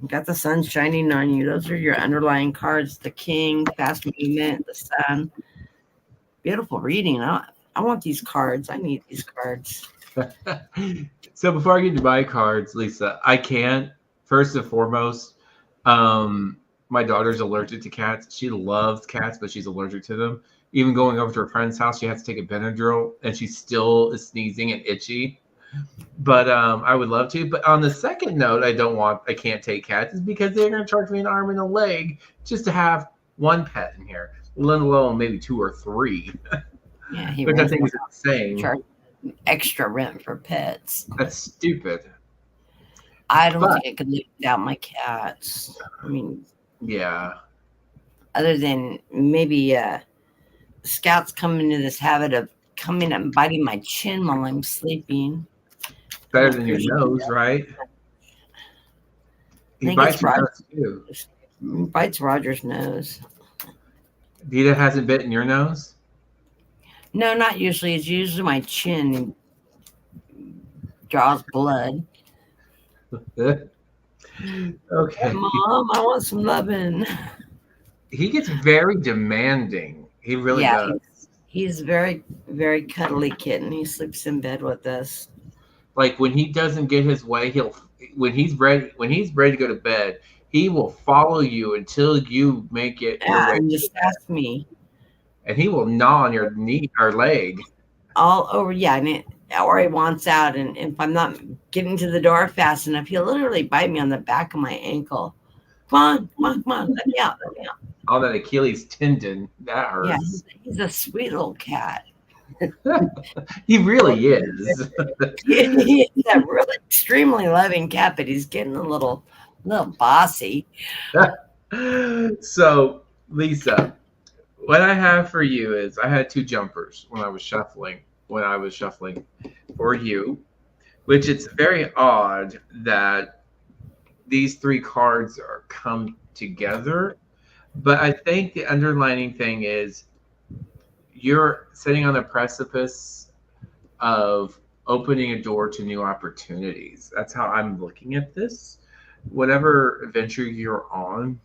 You've got the sun shining on you. Those are your underlying cards. The king, fast movement, the sun. Beautiful reading. I want these cards. I need these cards. So before I get to my cards, Lisa, I can't. First and foremost, my daughter's allergic to cats. She loves cats, but she's allergic to them. Even going over to her friend's house, she has to take a Benadryl, and she still is sneezing and itchy. But I would love to. But on the second note, I can't take cats is because they're going to charge me an arm and a leg just to have one pet in here, let alone maybe 2 or 3. Yeah, which I think is insane. Extra rent for pets. That's stupid. I don't think I could live without my cats. I mean, yeah. other than maybe scouts come into this habit of coming and biting my chin while I'm sleeping. Better Don't than your appreciate nose, that. right? I He think it's bites your Roger. nose too. Bites Roger's nose. Vita hasn't bitten your nose. No, not usually. It's usually my chin and draws blood. Okay. Mom, I want some loving. He gets very demanding. He really Yeah, does. he's very, very cuddly kitten. He sleeps in bed with us. Like when he doesn't get his way, he'll when he's ready to go to bed, he will follow you until you make it your Yeah, way and to the just bed. ask me And he will gnaw on your knee or leg. all over. Yeah, or he wants out. And if I'm not getting to the door fast enough, he'll literally bite me on the back of my ankle. Come on, come on, come on. Let me out. Let me out. All that Achilles tendon, that Yeah, hurts. he's a sweet little cat. He really is. He's a really extremely loving cat, but he's getting a little bossy. So, Lisa, what I have for you is I had two jumpers when I was shuffling for you, which it's very odd that these three cards are come together. But I think the underlining thing is you're sitting on the precipice of opening a door to new opportunities. That's how I'm looking at this. Whatever adventure you're on,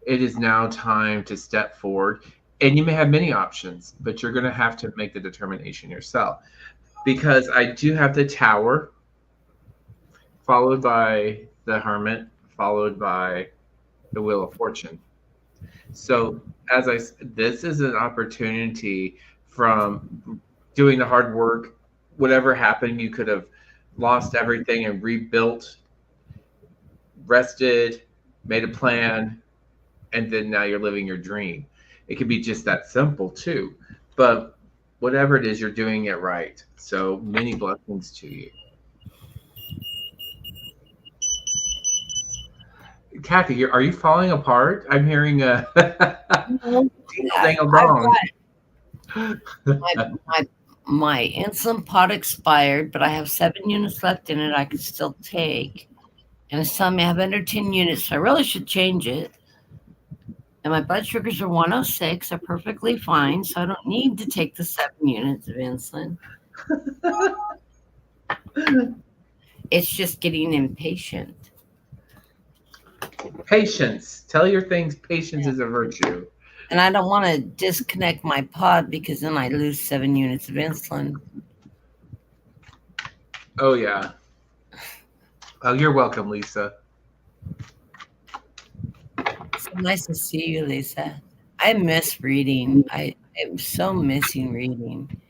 it is now time to step forward. And you may have many options, but you're going to have to make the determination yourself. Because I do have the Tower, followed by the Hermit, followed by the Wheel of Fortune. So, this is an opportunity from doing the hard work. Whatever happened, you could have lost everything and rebuilt, rested, made a plan, and then now you're living your dream. It could be just that simple too. But whatever it is, you're doing it right. So many blessings to you. Kathy, are you falling apart? I'm hearing a No, dingle yeah, dangle I've dong. got my my insulin pot expired, but I have 7 units left in it. I could still take, and it's telling me I have under 10 units, so I really should change it. And my blood sugars are 106, are perfectly fine, so I don't need to take the 7 units of insulin. It's just getting impatient. Patience. Tell your things. Patience is a virtue. And I don't want to disconnect my pod because then I lose 7 units of insulin. Oh yeah. Oh, you're welcome, Lisa. So nice to see you, Lisa. I miss reading. I am so missing reading.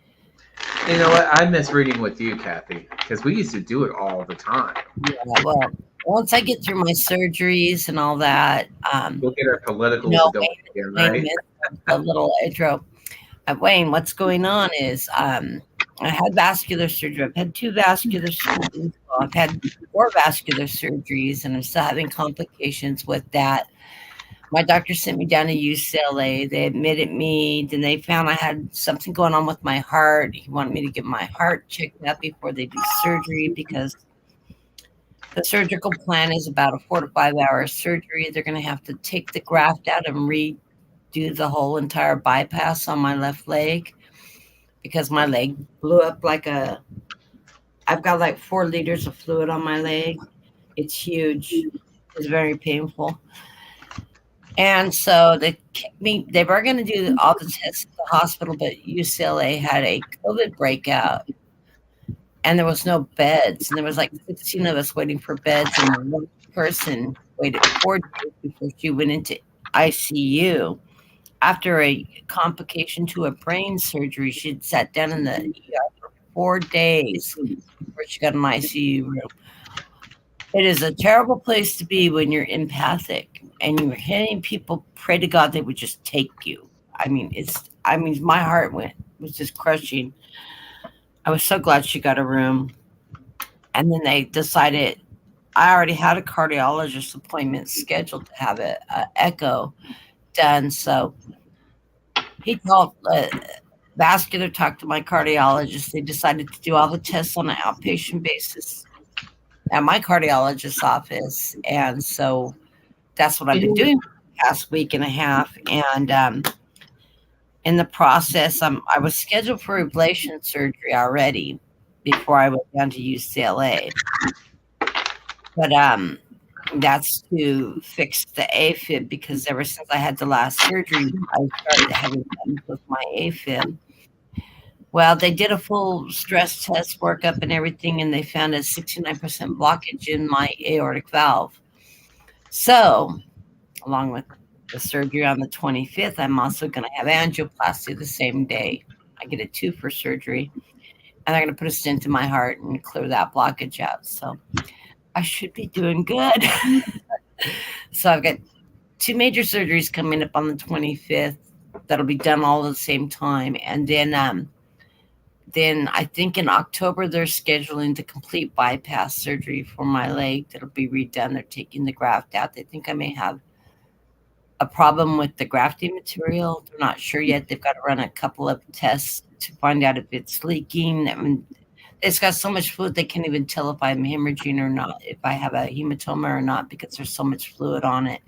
You know what? I miss reading with you, Kathy, because we used to do it all the time. Yeah, well, once I get through my surgeries and all that, We'll get our politicals no, going again, Wayne right? missed a little intro. Wayne, what's going on is I had vascular surgery. I've had two vascular surgeries. Well, I've had four vascular surgeries, and I'm still having complications with that. My doctor sent me down to UCLA. They admitted me. Then they found I had something going on with my heart. He wanted me to get my heart checked out before they do surgery because the surgical plan is about a 4 to 5 hour surgery. They're going to have to take the graft out and redo the whole entire bypass on my left leg because my leg blew up like a. I've got like 4 liters of fluid on my leg. It's huge. It's very painful. And so they kicked me. They were going to do all the tests at the hospital, but UCLA had a COVID breakout, and there was no beds. And there was like 16 of us waiting for beds, and one person waited 4 days before she went into ICU. After a complication to a brain surgery, she'd sat down in the ER for 4 days before she got an ICU room. It is a terrible place to be when you're empathic and you're hitting people. Pray to God they would just take you. I mean, my heart was just crushing. I was so glad she got a room. And then they decided I already had a cardiologist appointment scheduled to have a echo done. So he called vascular, talked to my cardiologist. They decided to do all the tests on an outpatient basis at my cardiologist's office. And so that's what I've been doing for the past week and a half. And in the process, I was scheduled for ablation surgery already before I went down to UCLA. But that's to fix the AFib because ever since I had the last surgery, I started having problems with my AFib. Well, they did a full stress test workup and everything, and they found a 69% blockage in my aortic valve. So, along with the surgery on the 25th, I'm also going to have angioplasty the same day. I get a two for surgery, and they're going to put a stent in my heart and clear that blockage out. So, I should be doing good. So, I've got two major surgeries coming up on the 25th that'll be done all at the same time. And then I think in October they're scheduling the complete bypass surgery for my leg that'll be redone. They're taking the graft out. They think I may have a problem with the grafting material. They're not sure yet. They've got to run a couple of tests to find out if it's leaking. I mean, it's got so much fluid they can't even tell if I'm hemorrhaging or not, if I have a hematoma or not, because there's so much fluid on it.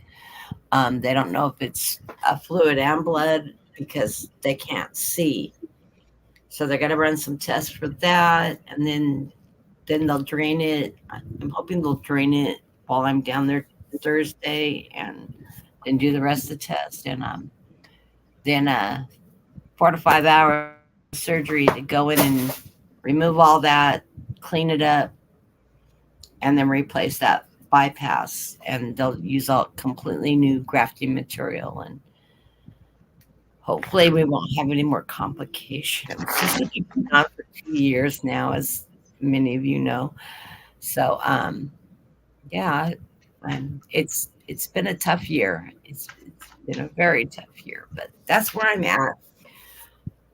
They don't know if it's a fluid and blood because they can't see. So they're gonna run some tests for that, and then they'll drain it. I'm hoping they'll drain it while I'm down there Thursday, and then do the rest of the test. And then 4 to 5 hours surgery to go in and remove all that, clean it up, and then replace that bypass. And they'll use all completely new grafting material, and hopefully we won't have any more complications. This has been going on for 2 years now, as many of you know. So yeah, it's been a tough year. It's been a very tough year, but that's where I'm at.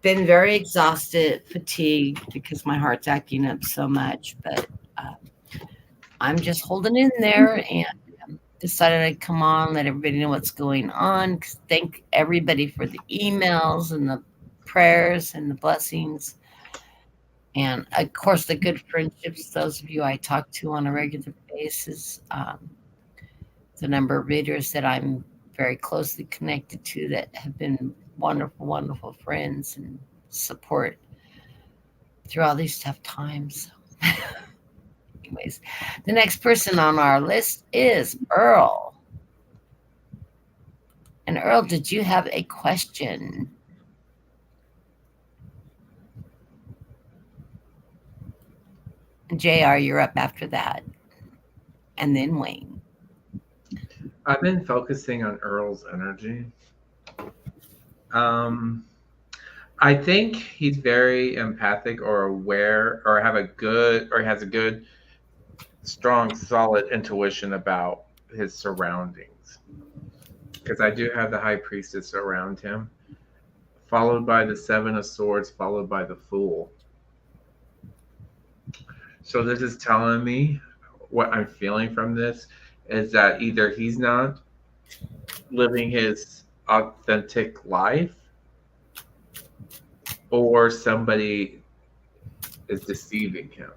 Been very exhausted, fatigued because my heart's acting up so much, but uh, I'm just holding in there and decided I'd come on, let everybody know what's going on. Thank everybody for the emails and the prayers and the blessings. And of course, the good friendships, those of you I talk to on a regular basis, the number of readers that I'm very closely connected to that have been wonderful, wonderful friends and support through all these tough times. Anyways, the next person on our list is Earl. And Earl, did you have a question? And JR, you're up after that. And then Wayne. I've been focusing on Earl's energy. I think he's very empathic or aware or has a good, strong, solid intuition about his surroundings. Because I do have the High Priestess around him, followed by the Seven of Swords, followed by the Fool. So this is telling me what I'm feeling from this is that either he's not living his authentic life or somebody is deceiving him.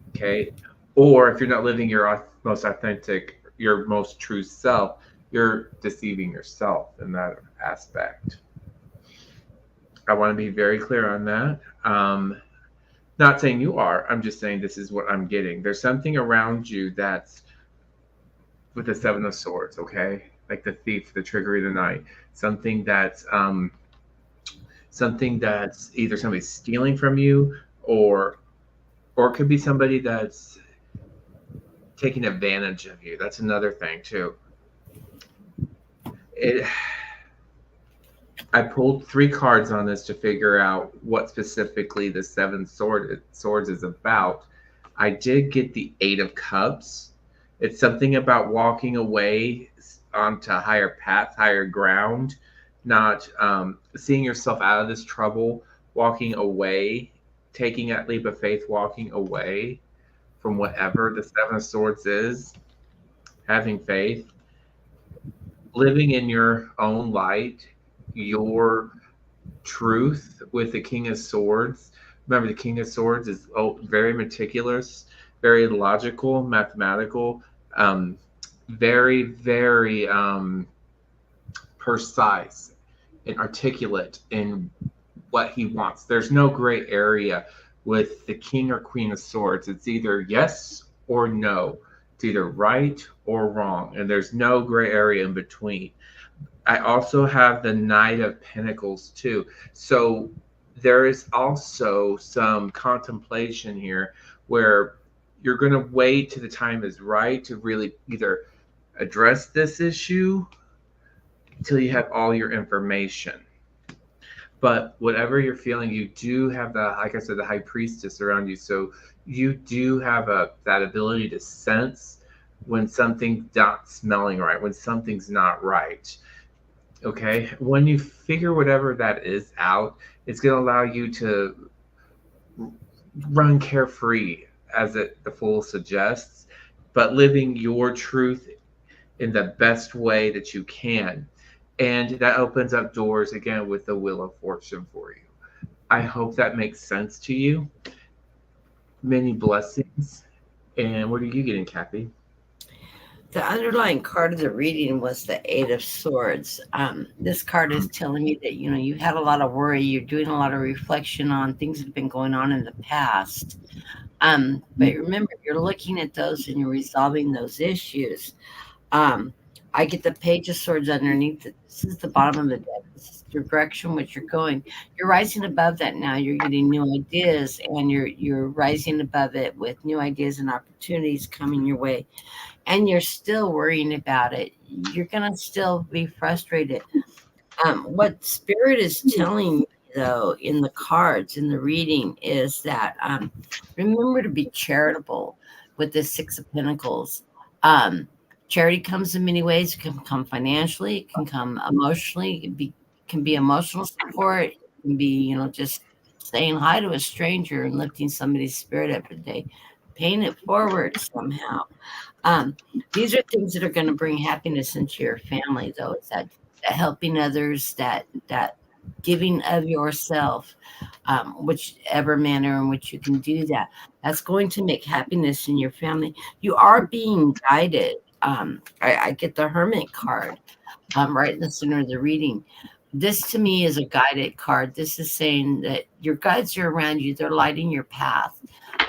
Okay. Or if you're not living your most authentic, your most true self, you're deceiving yourself in that aspect. I want to be very clear on that. Not saying you are, I'm just saying this is what I'm getting. There's something around you that's with the Seven of Swords, okay? Like the thief, the trigger of the night. Something that's either somebody stealing from you or it could be somebody that's taking advantage of you. That's another thing too. I pulled 3 cards on this to figure out what specifically the Swords is about. I did get the 8 of Cups. It's something about walking away onto a higher path, higher ground, not seeing yourself out of this trouble, walking away, taking that leap of faith, walking away. from whatever the Seven of Swords is, having faith, living in your own light, your truth with the King of Swords. Remember, the King of Swords is very meticulous, very logical, mathematical, um, very, very precise and articulate in what he wants. There's no gray area with the King or Queen of Swords. It's either yes or no. It's either right or wrong, and there's no gray area in between. I also have the Knight of Pentacles too. So there is also some contemplation here where you're going to wait till the time is right to really either address this issue until you have all your information. But whatever you're feeling, you do have the, like I said, the high priestess around you. So you do have that ability to sense when something's not smelling right, when something's not right. Okay. When you figure whatever that is out, it's going to allow you to run carefree, as the Fool suggests, but living your truth in the best way that you can. And that opens up doors again with the Wheel of Fortune for you. I hope that makes sense to you. Many blessings. And what are you getting, Kathy? The underlying card of the reading was the Eight of Swords. This card is telling me that you had a lot of worry. You're doing a lot of reflection on things that have been going on in the past. But remember, you're looking at those and you're resolving those issues. Um, I get the Page of Swords underneath it. This is the bottom of the deck. This is the direction which you're going. You're rising above that now. You're getting new ideas, and you're rising above it with new ideas and opportunities coming your way. And you're still worrying about it. You're gonna still be frustrated. What Spirit is telling me, though, in the cards, in the reading, is that remember to be charitable with the Six of Pentacles. Um, Charity comes in many ways. It can come financially, it can come emotionally, can be emotional support, it can be, just saying hi to a stranger and lifting somebody's spirit every day, paying it forward somehow. Um, these are things that are going to bring happiness into your family, though. It's that helping others, that giving of yourself, whichever manner in which you can do that. That's going to make happiness in your family. You are being guided. I get the Hermit card right in the center of the reading. This to me is a guided card. This is saying that your guides are around you. They're lighting your path.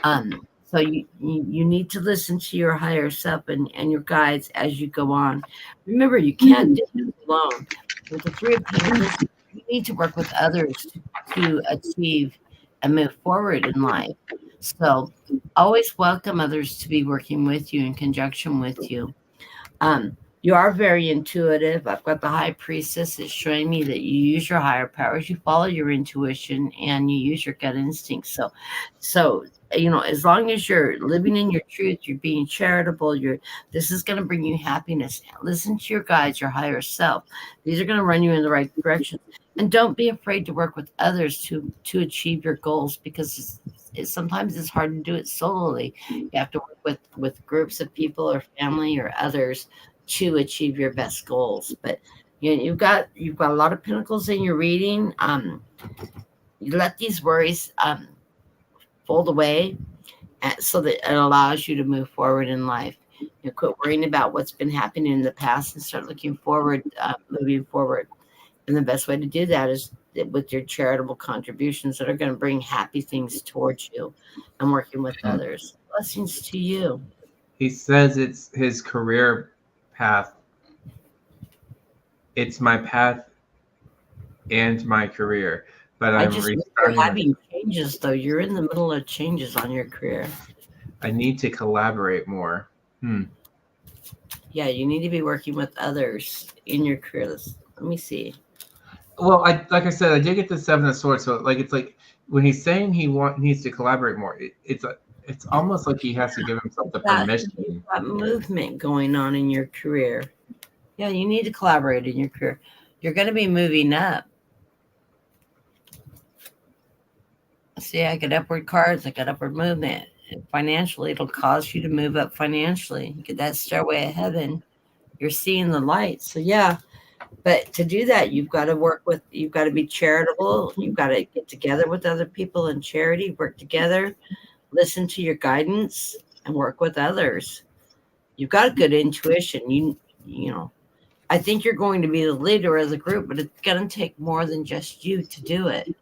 So you need to listen to your higher self and your guides as you go on. Remember, you can't do this alone. With the Three of Pentacles, you need to work with others to achieve and move forward in life. So always welcome others to be working with you in conjunction with you. You are very intuitive. I've got the High Priestess. It's showing me that you use your higher powers, you follow your intuition, and you use your gut instinct. So as long as you're living in your truth, you're being charitable. This is going to bring you happiness. Listen to your guides, your higher self. These are going to run you in the right direction. And don't be afraid to work with others to achieve your goals, because sometimes it's hard to do it solely. You have to work with groups of people or family or others to achieve your best goals. But you've got a lot of pentacles in your reading. You let these worries fold away, so that it allows you to move forward in life. Quit worrying about what's been happening in the past and start looking forward, moving forward. And the best way to do that is with your charitable contributions that are going to bring happy things towards you and working with others. Blessings to you. He says it's his career path. It's my path and my career, but I I'm just you're restarting. having changes, though. You're in the middle of changes on your career. I need to collaborate more. Yeah, you need to be working with others in your career. Let me see. Well, like I said, I did get the Seven of Swords, so it's like when he's saying needs to collaborate more, it's almost like he has to give himself the permission. You've got movement going on in your career. Yeah, you need to collaborate in your career. You're going to be moving up. See, I got upward cards. I got upward movement. financially. It'll cause you to move up financially. You get that stairway of heaven. You're seeing the light. So yeah, but to do that, you've got to be charitable. You've got to get together with other people in charity, work together, listen to your guidance, and work with others. You've got a good intuition. You know, I think you're going to be the leader of the group, but it's going to take more than just you to do it.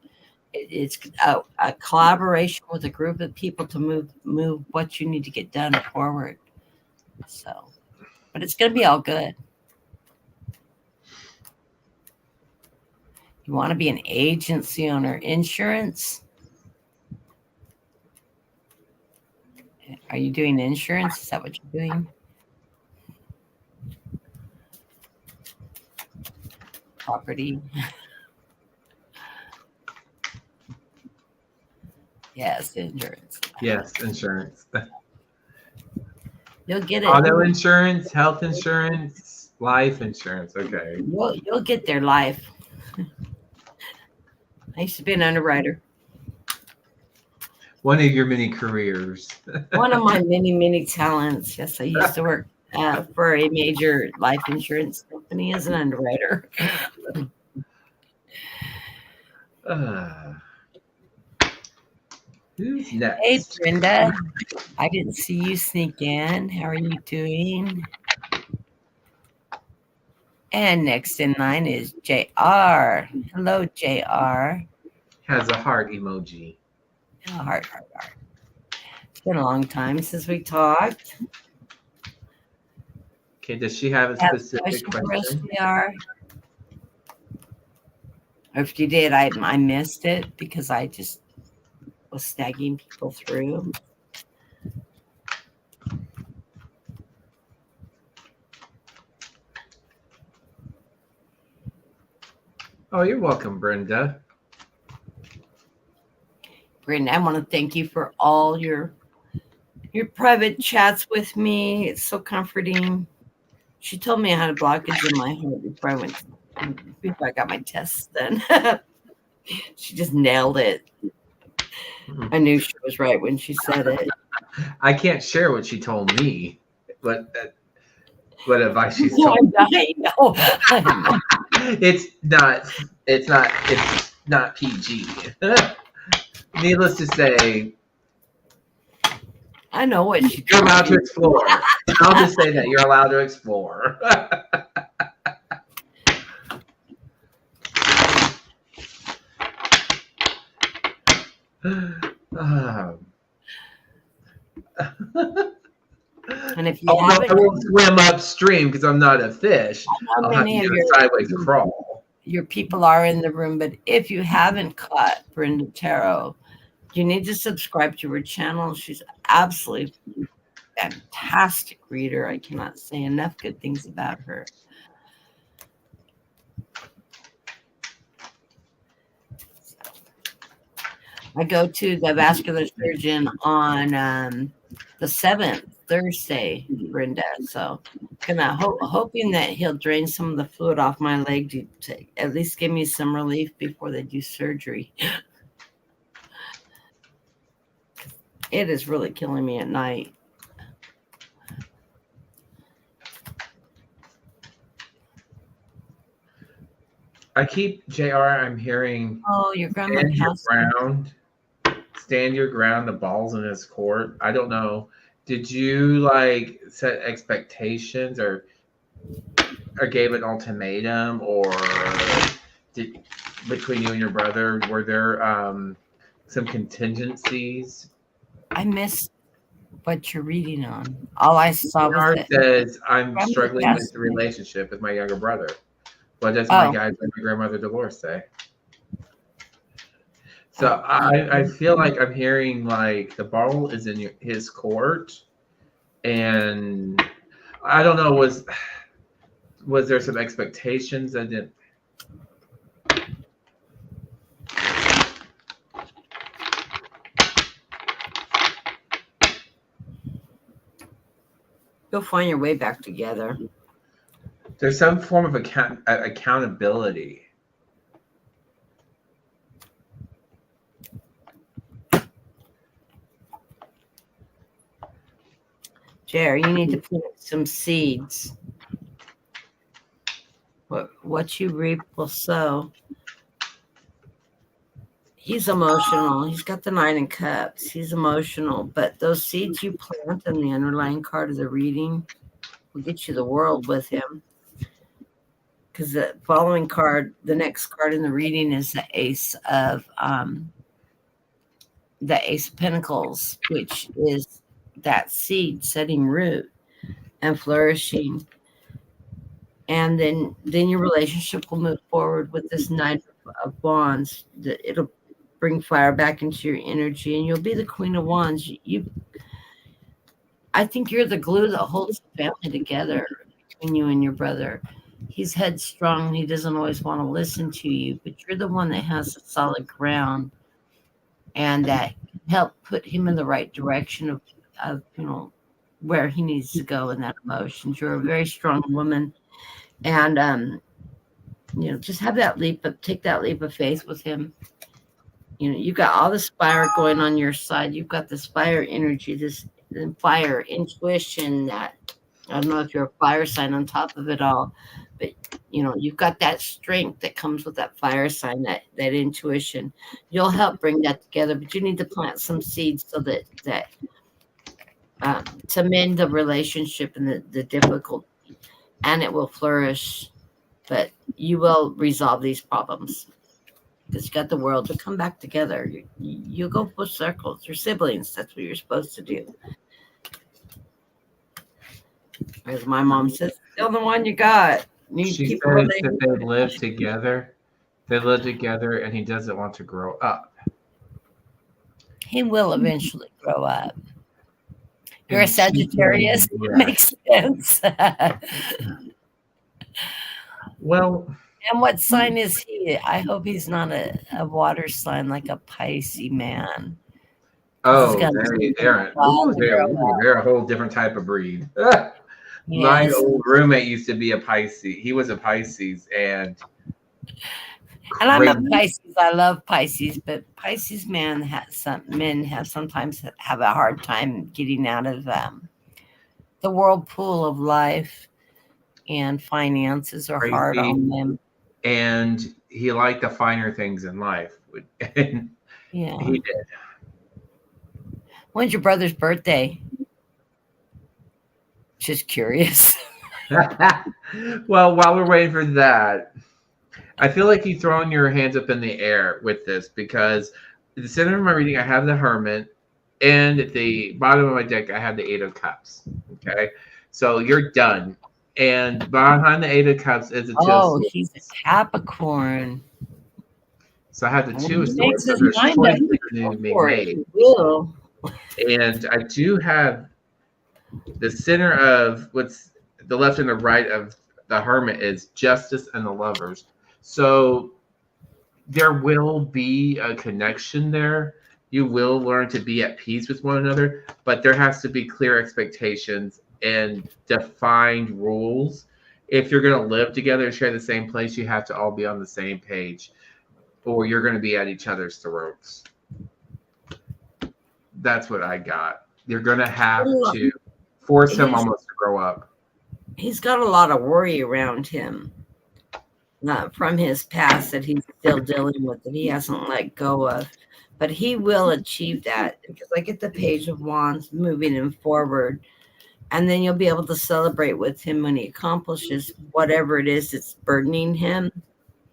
It's a collaboration with a group of people to move what you need to get done forward. So, but it's going to be all good. You want to be an agency owner, insurance? Are you doing insurance? Is that what you're doing? Property? Yes, insurance. Yes, insurance. You'll get it. Auto insurance, health insurance, life insurance. Okay. You'll get their life. I used to be an underwriter. One of your many careers. One of my many talents. Yes, I used to work for a major life insurance company as an underwriter. Who's next? Hey, Brenda. I didn't see you sneak in. How are you doing? And next in line is JR. Hello, JR. Has a heart emoji. Oh, heart. It's been a long time since we talked. Okay, does she have a specific question? JR? Or if you did, I missed it because I just was snagging people through. Oh, you're welcome, Brenda. Brenda, I want to thank you for all your private chats with me. It's so comforting. She told me I had a blockage in my heart before I got my tests done. She just nailed it. I knew she was right when she said it. I can't share what she told me, but what advice she's told me. No. It's not PG. Needless to say, I know what she you're allowed to explore. I'll just say that you're allowed to explore. And if you I won't swim upstream because I'm not a fish. I'll have to do a sideways crawl. Your people are in the room, but if you haven't caught Brenda Tarot, you need to subscribe to her channel. She's absolutely fantastic reader. I cannot say enough good things about her. I go to the vascular surgeon on the 7th, Thursday, Brenda. So hoping that he'll drain some of the fluid off my leg to at least give me some relief before they do surgery. It is really killing me at night. I keep JR. I'm hearing. Oh, your grandma stand your ground. The ball's in his court. I don't know. Did you like set expectations or gave an ultimatum or between you and your brother, were there some contingencies? I missed what you're reading on. All I saw was that says I'm struggling with the relationship with my younger brother. What does my grandmother Dolores say? So I feel like I'm hearing like the ball is in his court, and I don't know, was there some expectations that didn't? You'll find your way back together. There's some form of accountability. share. You need to plant some seeds. What you reap will sow. He's emotional. He's got the 9 of Cups. He's emotional. But those seeds you plant in the underlying card of the reading will get you the world with him. Because the following card, the next card in the reading is the Ace of Pentacles, which is that seed setting root and flourishing. And then your relationship will move forward with this 9 of Wands. It'll bring fire back into your energy, and you'll be the Queen of Wands. I think you're the glue that holds the family together between you and your brother. He's headstrong. He doesn't always want to listen to you, but you're the one that has a solid ground and that can help put him in the right direction of where he needs to go in that emotions. You're a very strong woman, and just have that take that leap of faith with him. You've got all this fire going on your side. You've got this fire energy, this fire intuition that I don't know if you're a fire sign on top of it all, but you've got that strength that comes with that fire sign, that intuition. You'll help bring that together, but you need to plant some seeds so that to mend the relationship and the difficulty, and it will flourish. But you will resolve these problems because you got the world to come back together. You go full circles. You're siblings. That's what you're supposed to do. As my mom says, still the one you got. She says that they live together. They live together, and he doesn't want to grow up. He will eventually grow up. You're a Sagittarius. Yeah. Makes sense. Well, and what sign is he? I hope he's not a water sign like a Pisces man. Oh, they're a whole different type of breed. Yes. My old roommate used to be a Pisces. He was a Pisces, and I'm a Pisces. I love Pisces, but Pisces men sometimes have a hard time getting out of the whirlpool of life, and finances are hard on them. And he liked the finer things in life. And yeah, he did. When's your brother's birthday? Just curious. Well, while we're waiting for that, I feel like you're throwing your hands up in the air with this, because at the center of my reading, I have the Hermit, and at the bottom of my deck, I have the 8 of Cups. Okay, so you're done. And behind the 8 of Cups is a Two of Swords. He's a Capricorn. So I have the 2 of Swords. So there's choices that need to be made. And I do have the center of what's the left and the right of the Hermit is Justice and the Lovers. So there will be a connection there. You will learn to be at peace with one another, but there has to be clear expectations and defined rules. If you're going to live together and share the same place, you have to all be on the same page, or you're going to be at each other's throats. That's what I got. You're going to have to force him almost to grow up. He's got a lot of worry around him from his past that he's still dealing with, that he hasn't let go of. But he will achieve that, because I get the Page of Wands moving him forward. And then you'll be able to celebrate with him when he accomplishes whatever it is that's burdening him.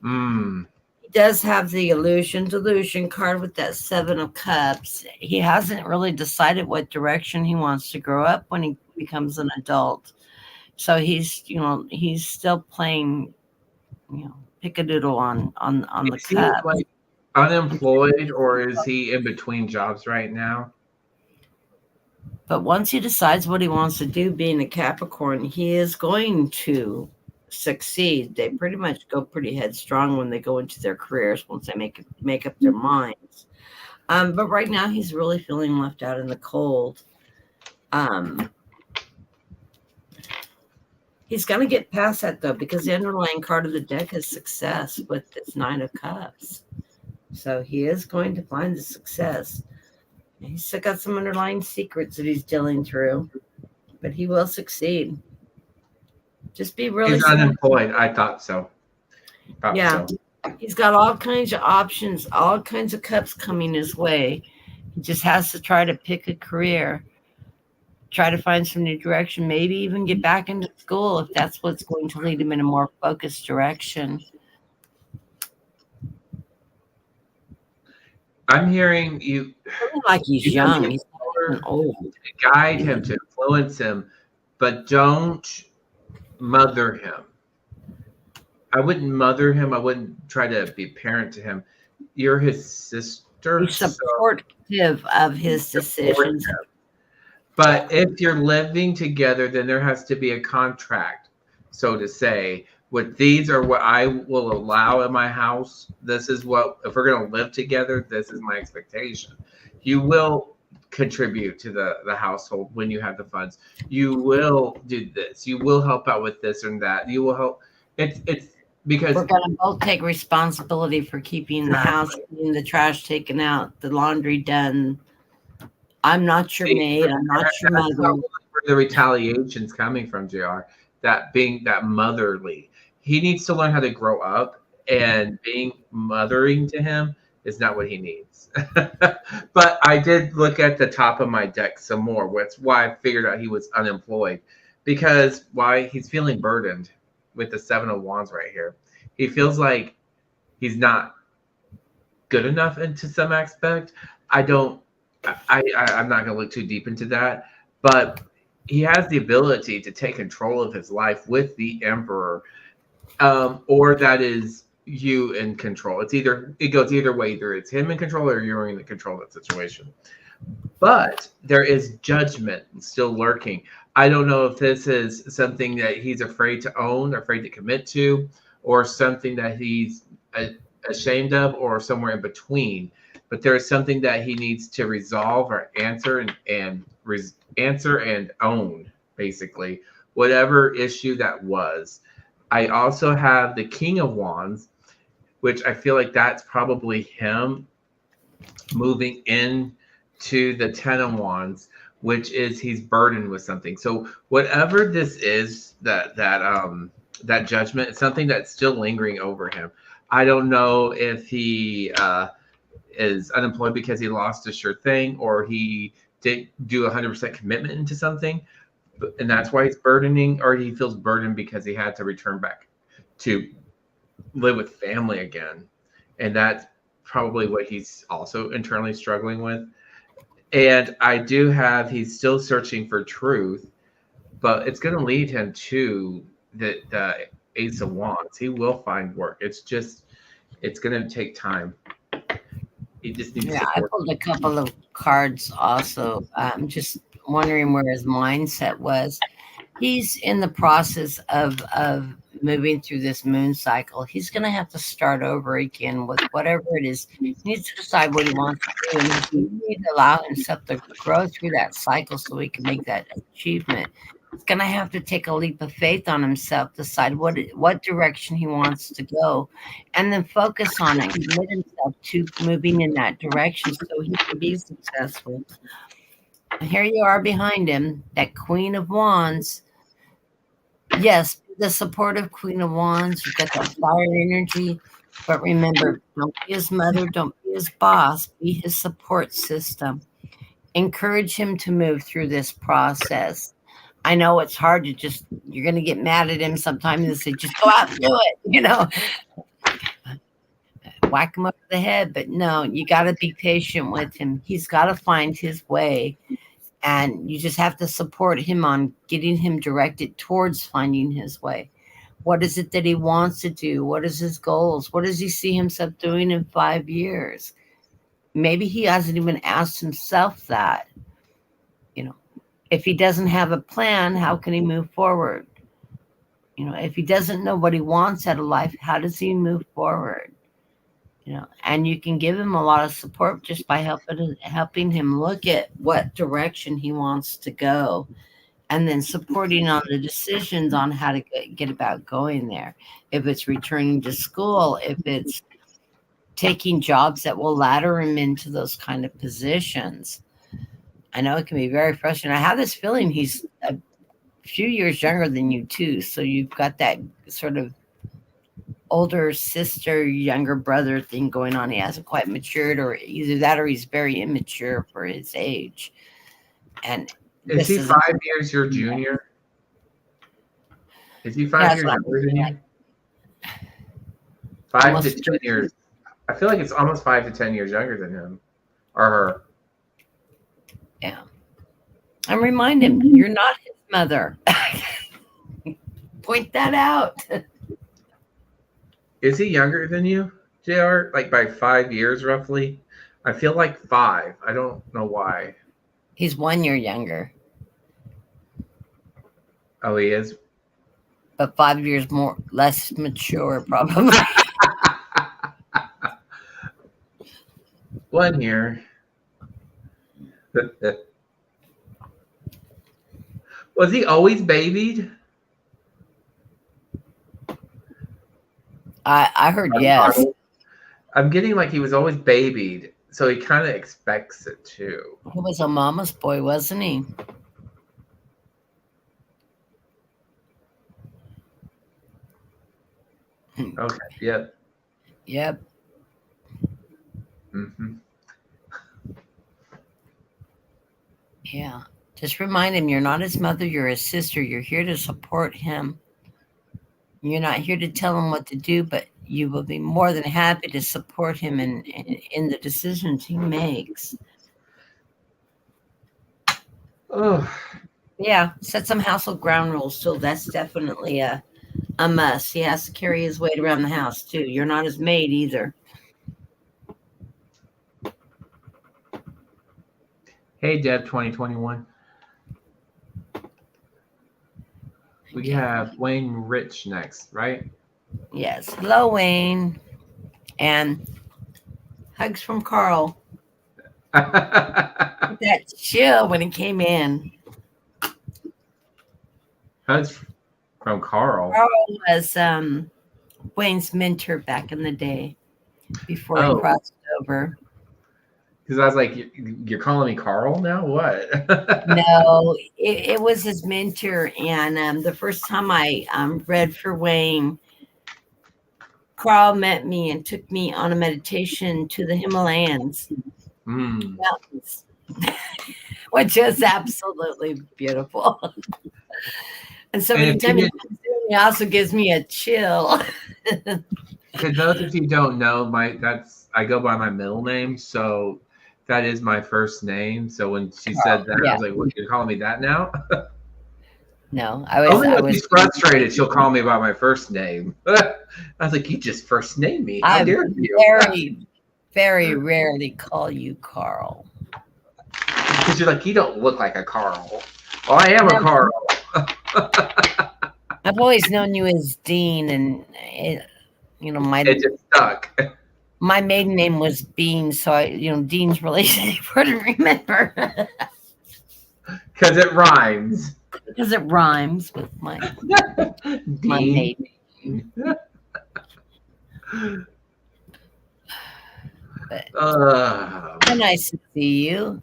He does have the delusion card with that 7 of Cups. He hasn't really decided what direction he wants to grow up when he becomes an adult. So he's still playing, pick-a-doodle on the cup. Like unemployed, or is he in between jobs right now? But once he decides what he wants to do, being a Capricorn, he is going to succeed. They pretty much go pretty headstrong when they go into their careers, once they make up their minds. But right now he's really feeling left out in the cold. He's going to get past that, though, because the underlying card of the deck is success with this 9 of Cups. So he is going to find the success. He's still got some underlying secrets that he's dealing through. but he will succeed. Just be really He's smart. unemployed. I thought so. Thought Yeah. so. He's got all kinds of options, all kinds of cups coming his way. He just has to try to pick a career, try to find some new direction, maybe even get back into school if that's what's going to lead him in a more focused direction. I'm hearing you. Feeling like he's You have young. the He's not even power old. to guide him, to influence him, but don't mother him. I wouldn't mother him. I wouldn't try to be parent to him. You're his Be sister, so supportive of his support decisions. him. But if you're living together, then there has to be a contract, so to say. What these are what I will allow in my house. This is what, if we're going to live together, this is my expectation. You will contribute to the household when you have the funds. You will do this. You will help out with this and that. You will help. It's because We're going to both take responsibility for keeping the house clean, the trash taken out, the laundry done. I'm not your see, maid. I'm not your that's mother. probably where the retaliation's coming from, JR. That being that motherly. He needs to learn how to grow up, and being mothering to him is not what he needs. But I did look at the top of my deck some more. That's why I figured out he was unemployed. Because why he's feeling burdened with the Seven of Wands right here. He feels like he's not good enough into some aspect. I don't I'm not going to look too deep into that, but he has the ability to take control of his life with the Emperor, or that is you in control. It goes either way. Either it's him in control or you're in control of that situation. But there is judgment still lurking. I don't know if this is something that he's afraid to own, afraid to commit to, or something that he's ashamed of, or somewhere in between. But there is something that he needs to resolve or answer answer and own, basically, whatever issue that was. I also have the King of Wands, which I feel like that's probably him moving in to the Ten of Wands, which is he's burdened with something. So whatever this is, that judgment, is something that's still lingering over him. I don't know if he is unemployed because he lost a sure thing, or he didn't do 100% commitment into something, and that's why he's burdening, or he feels burdened because he had to return back to live with family again, and that's probably what he's also internally struggling with. And I do have he's still searching for truth, but it's going to lead him to the Ace of Wands. He will find work. It's going to take time. He just needs Yeah, I support. pulled a couple of cards also. Just wondering where his mindset was. He's in the process of moving through this moon cycle. He's going to have to start over again with whatever it is. He needs to decide what he wants to do, and he's going to need to allow himself to grow through that cycle so he can make that achievement. He's going to have to take a leap of faith on himself, decide what direction he wants to go, and then focus on it, commit himself to moving in that direction so he can be successful. Here you are behind him, that Queen of Wands. Yes, the supportive Queen of Wands. You've got that fire energy. But remember, don't be his mother, don't be his boss, be his support system. Encourage him to move through this process. I know it's hard to just, you're going to get mad at him sometimes and say, just go out and do it, whack him over the head. But no, you got to be patient with him. He's got to find his way. And you just have to support him on getting him directed towards finding his way. What is it that he wants to do? What is his goals? What does he see himself doing in 5 years? Maybe he hasn't even asked himself that. You know, if he doesn't have a plan, how can he move forward? If he doesn't know what he wants out of life, how does he move forward? And you can give him a lot of support just by helping him look at what direction he wants to go, and then supporting on the decisions on how to get about going there. If it's returning to school, if it's taking jobs that will ladder him into those kind of positions. I know it can be very frustrating. I have this feeling he's few years younger than you too. So you've got that sort of older sister, younger brother thing going on. He hasn't quite matured, or either that or he's very immature for his age. And Is this he is a 5 years your junior? Is he yeah, five that's years what younger than I'm you? 5 to almost 10 years. I feel like it's almost 5 to 10 years younger than him or her. yeah. And remind him you're not his mother. Point that out. Is he younger than you, JR? Like by 5 years roughly? I feel like five. I don't know why. He's 1 year younger, Oh, he is? but 5 years more less mature, probably. 1 year. Was he always babied? I heard yes. I'm getting like he was always babied, so he kind of expects it too. He was a mama's boy, wasn't he? Okay, yep. Yep. Hmm. Yeah. Just remind him you're not his mother, you're his sister. You're here to support him. You're not here to tell him what to do, but you will be more than happy to support him in the decisions he makes. Oh, Yeah, set some household ground rules. So that's definitely a must. He has to carry his weight around the house too. You're not his maid either. hey, Deb, 2021. We Okay. have Wayne Rich next, right? Yes. Hello, Wayne. And hugs from Carl. That chill when he came in. That's from Carl. Carl was Wayne's mentor back in the day before he Oh, crossed over. because I was like, you're calling me Carl now? What? No, it was his mentor. And the first time I read for Wayne, Carl met me and took me on a meditation to the Himalayas Mm. mountains, which is absolutely beautiful. And so And if anytime you he comes in, he also gives me a chill. to those of you who don't know, I go by my middle name, so that is my first name. So when she said that, I Yeah, was like, "What, you're calling me that now?" no, Only I when was, she's frustrated, she'll call me by my first name. I was like, "You just first name me. How I dare you?" very, very rarely call you Carl. Because you're like, "You don't look like a Carl." Well, I am a No, Carl. I've always known you as Dean, and my It just stuck my maiden name was Bean, so Dean's really important to remember because it rhymes. because it rhymes with my Dean. maiden name. But so Uh, nice to see you.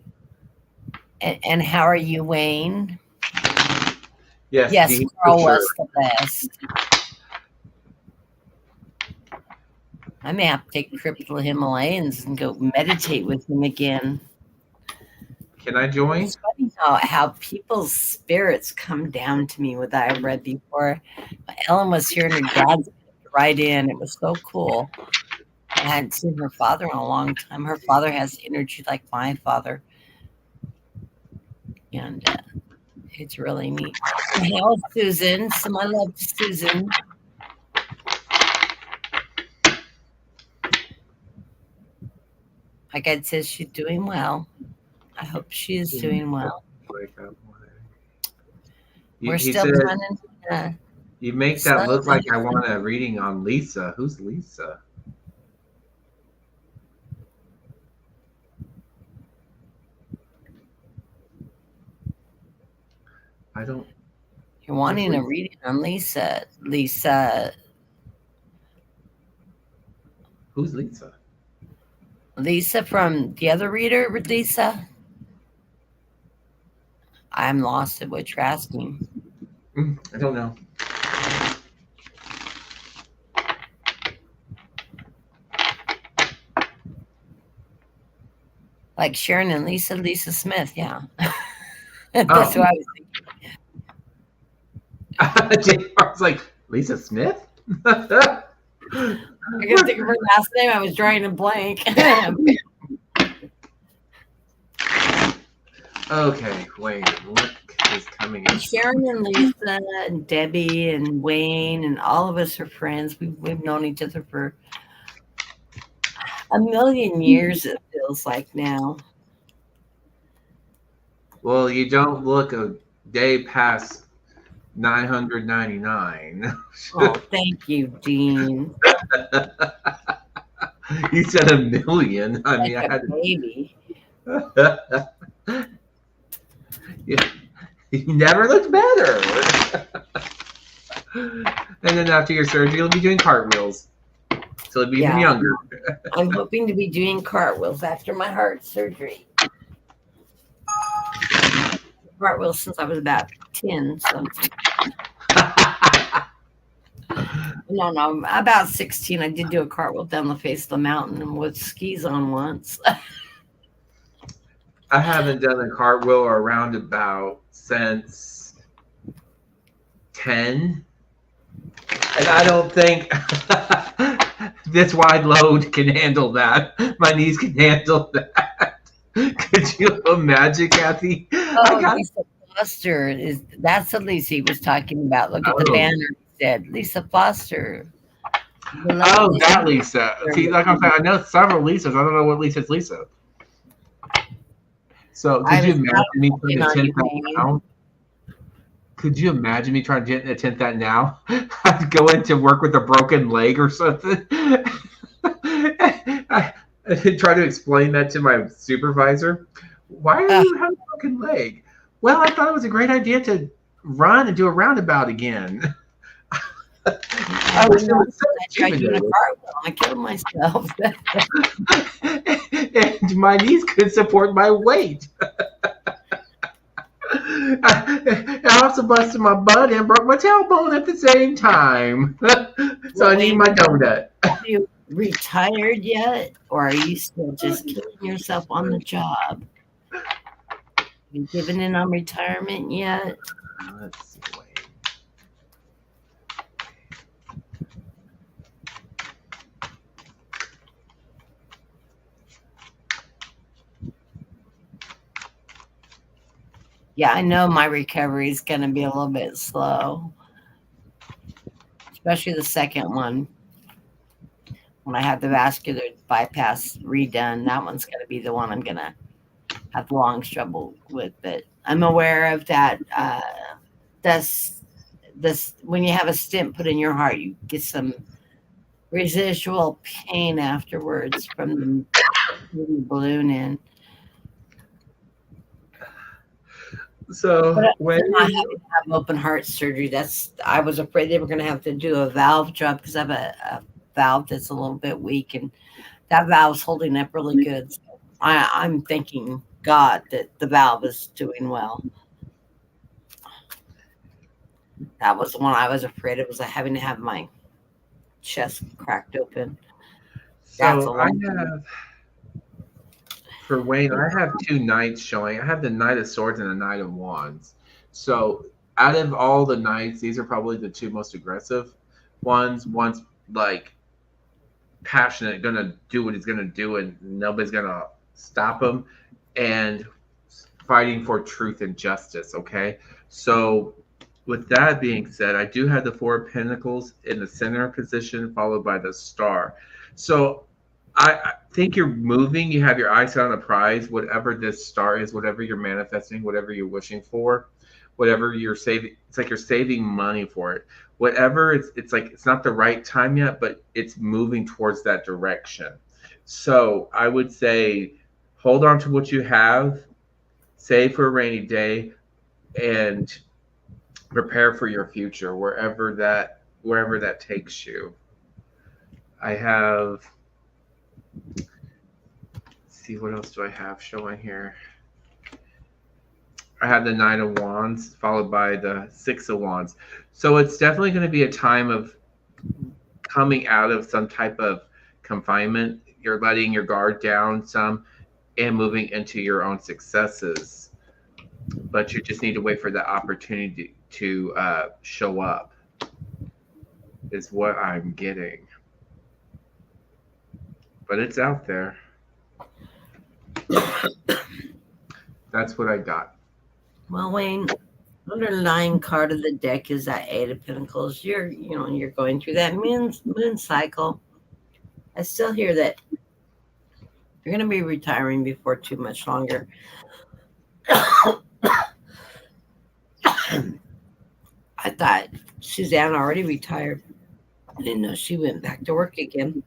And how are you, Wayne? yes, Yes, Dean for Carl sure. was the best. I may have to take a trip to the Himalayas and go meditate with him again. Can I join? It's funny how people's spirits come down to me with that I've read before. Ellen was here and her dad right in. It was so cool. I hadn't seen her father in a long time. Her father has energy like my father, and it's really neat. How's Susan? So I love Susan. Like I said, she's doing well. I hope she is doing well. Wake up. We're He still said, running "You make that look slowly. like I want a reading on Lisa." Who's Lisa? I don't. You're Where's wanting a Lisa? reading on Lisa. Who's Lisa? Lisa from the other reader, Lisa. I'm lost at what you're asking. I don't know. Like Sharon and Lisa Smith. Yeah. That's Oh, who I was I was like, Lisa Smith? I couldn't think of her last name. I was drawing a blank. Okay, wait, what is coming in? Sharon and Lisa and Debbie and Wayne and all of us are friends. We've known each other for a million years, it feels like now. Well, you don't look a day past 999. Oh, thank you, Dean. You said a million. I Like mean, I a had baby. to. Yeah, you never looked better. And then after your surgery, you'll be doing cartwheels. So it'll be even Yeah, younger. I'm hoping to be doing cartwheels after my heart surgery. Cartwheels since I was about 10 something. No, about 16. I did do a cartwheel down the face of the mountain with skis on once. I haven't done a cartwheel or a roundabout since 10. And I don't think this wide load can handle that. My knees can handle that. Could you imagine, Kathy? I Oh, got. Lisa Foster is that's the Lisa he was talking about. Look at the Oh, banner. He said Lisa Foster, the oh, lovely that Lisa. See, sister. like I'm saying, I know several Lisas. I don't know what Lisa's Lisa. So, I could you was imagine not me trying picking to on attempt you, that Wayne. now? Could you imagine me trying to attempt that now? I'd go in to work with a broken leg or something. I try to explain that to my supervisor. Why are Uh, you having a broken leg? Well, I thought it was a great idea to run and do a roundabout again. I I wish didn't it know was so I tried doing a intimidating. cartwheel. I killed myself. And my knees couldn't support my weight. I also busted my butt and broke my tailbone at the same time. So Well, I need Wayne, my donut. have you retired yet, or are you still just killing yourself on the job? Have you given in on retirement yet? Let's see. Wait. Yeah, I know my recovery is going to be a little bit slow, especially the second one. When I have the vascular bypass redone, that one's going to be the one I'm going to have long struggle with. But I'm aware of that. That's this when you have a stent put in your heart, you get some residual pain afterwards from putting the balloon in. But So when I'm not having to have open heart surgery. That's I was afraid they were going to have to do a valve job because I have a valve that's a little bit weak, and that valve's holding up really good. So I'm thanking God that the valve is doing well. That was the one I was afraid of, was having to have my chest cracked open. That's a so I long time. have for Wayne, I have two knights showing. I have the Knight of Swords and the Knight of Wands. So out of all the knights, these are probably the two most aggressive ones. One's like passionate, gonna do what he's gonna do, and nobody's gonna stop him, and fighting for truth and justice. Okay, so with that being said, I do have the Four of Pentacles in the center position, followed by the Star. So I think you're moving. You have your eyes set on a prize, whatever this star is, whatever you're manifesting, whatever you're wishing for, whatever you're saving. It's like you're saving money for it. Whatever it's like it's not the right time yet, but it's moving towards that direction. So I would say hold on to what you have, save for a rainy day, and prepare for your future wherever that takes you. I have, let's see, what else do I have showing here? I have the Nine of Wands followed by the Six of Wands. So it's definitely going to be a time of coming out of some type of confinement. You're letting your guard down some and moving into your own successes. But you just need to wait for the opportunity to show up, is what I'm getting. But it's out there. That's what I got. Well, Wayne, underlying card of the deck is that Eight of Pentacles. You're going through that moon cycle. I still hear that you're going to be retiring before too much longer. I thought Suzanne already retired. I didn't know she went back to work again.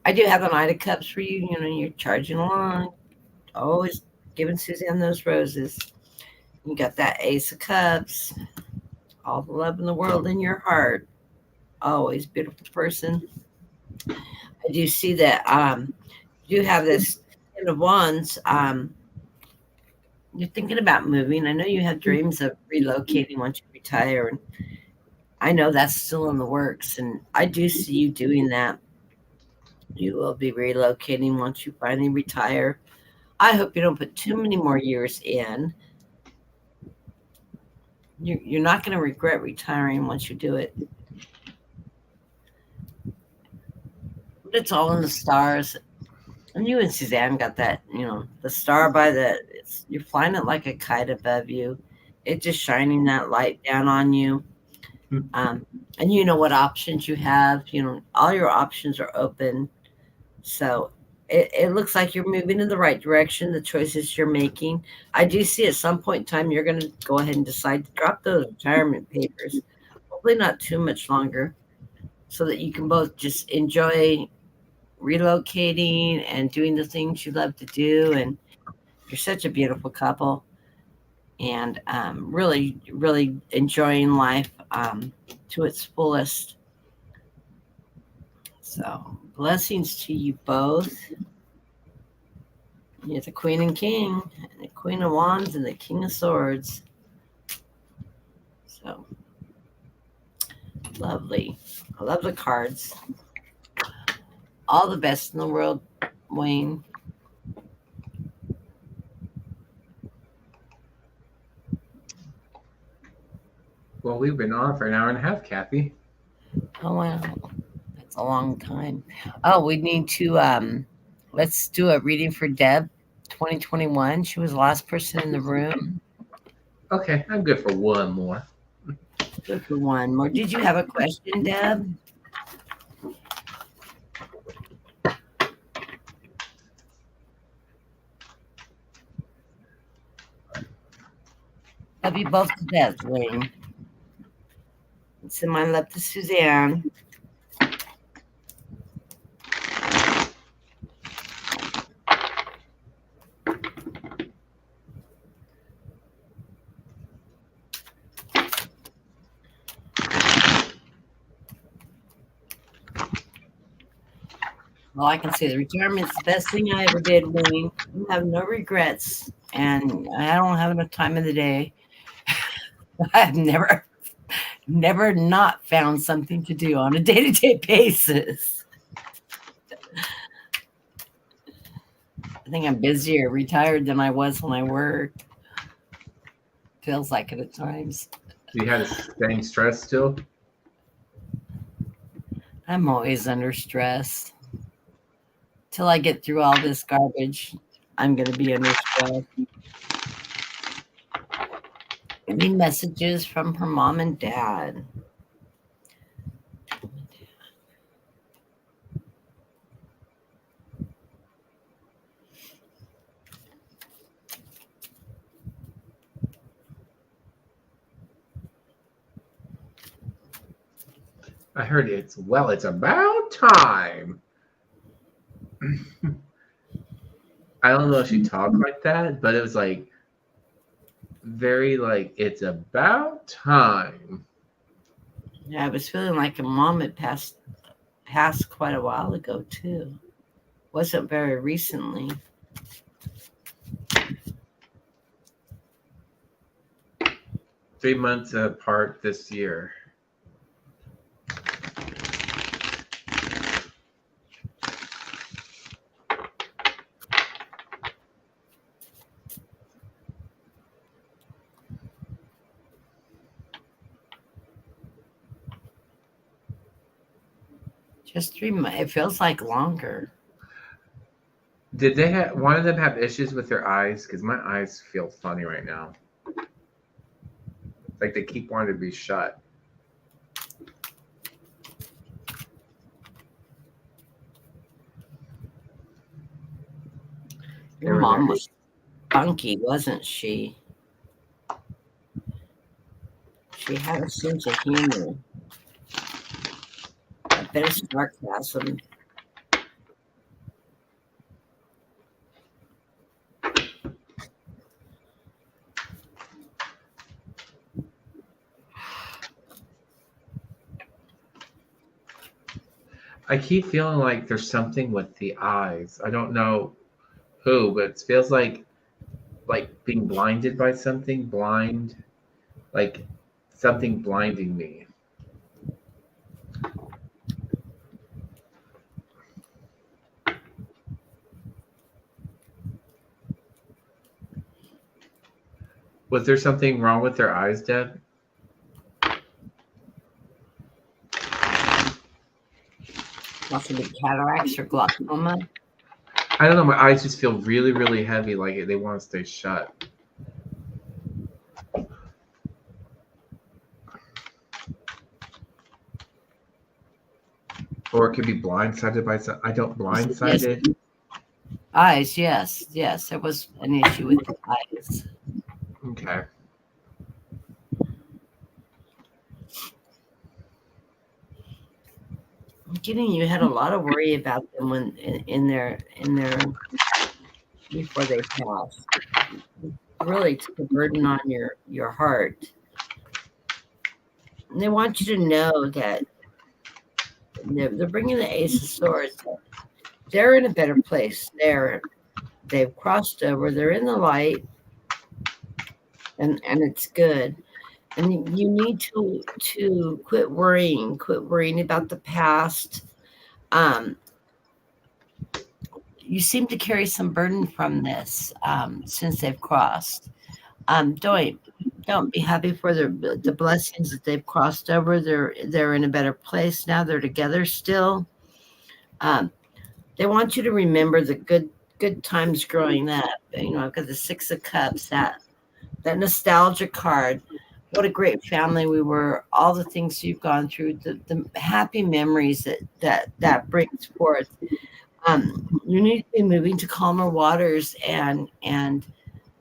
I do have the Knight of Cups for you. You're charging along, always giving Suzanne those roses. You got that Ace of Cups, all the love in the world in your heart. Always beautiful person. I do see that you have this Ten of Wands. You're thinking about moving. I know you have dreams of relocating once you retire, and I know that's still in the works. And I do see you doing that. You will be relocating once you finally retire. I hope you don't put too many more years in. You're not going to regret retiring once you do it. But it's all in the stars. And you and Suzanne got that, the star you're flying it like a kite above you. It's just shining that light down on you. And you know what options you have. All your options are open. So it looks like you're moving in the right direction, the choices you're making. I do see at some point in time you're going to go ahead and decide to drop those retirement papers. Hopefully not too much longer, so that you can both just enjoy relocating and doing the things you love to do. And you're such a beautiful couple, and really, really enjoying life to its fullest. So blessings to you both. You're the Queen and King, and the Queen of Wands, and the King of Swords. So lovely. I love the cards. All the best in the world, Wayne. Well, we've been on for an hour and a half, Kathy. Oh wow, that's a long time. Oh, we need to let's do a reading for Deb 2021. She was the last person in the room. Okay, I'm good for one more. Good for one more. Did you have a question, Deb? Love you both to death, Wayne. Send my love to Suzanne. Well, I can say the retirement's the best thing I ever did, Wayne. I have no regrets, and I don't have enough time in the day. I've never not found something to do on a day-to-day basis. I think I'm busier retired than I was when I worked. Feels like it at times. Do you have the same stress still? I'm always under stress. Till I get through all this garbage, I'm going to be under stress. Any messages from her mom and dad? I heard it's about time. I don't know if she talked like that, but it was like very like it's about time. Yeah, I was feeling like a mom had passed quite a while ago too. Wasn't very recently. 3 months apart this year. Just 3 months. It feels like longer. Did they have one of them have issues with their eyes? Because my eyes feel funny right now. Like they keep wanting to be shut. Your mom was funky, wasn't she? She had a sense of humor, a bit of sarcasm. I keep feeling like there's something with the eyes. I don't know who, but it feels like being blinded by something, like something blinding me. Was there something wrong with their eyes, Deb? Possibly cataracts or glaucoma. I don't know. My eyes just feel really, really heavy, like they want to stay shut. Or it could be blindsided by some. I don't blindsided. Yes. Eyes, yes, yes. There was an issue with the eyes. Okay. I'm kidding. You had a lot of worry about them when in their before they passed. Really took a burden on your heart. And they want you to know that they're bringing the Ace of Swords. They're in a better place. They've crossed over. They're in the light, and it's good. And you need to quit worrying. Quit worrying about the past. You seem to carry some burden from this since they've crossed. Don't be happy for the blessings that they've crossed over. They're in a better place now. They're together still. They want you to remember the good times growing up. You know, I've got the Six of Cups, that nostalgia card. What a great family we were. All the things you've gone through, the happy memories that brings forth. You need to be moving to calmer waters and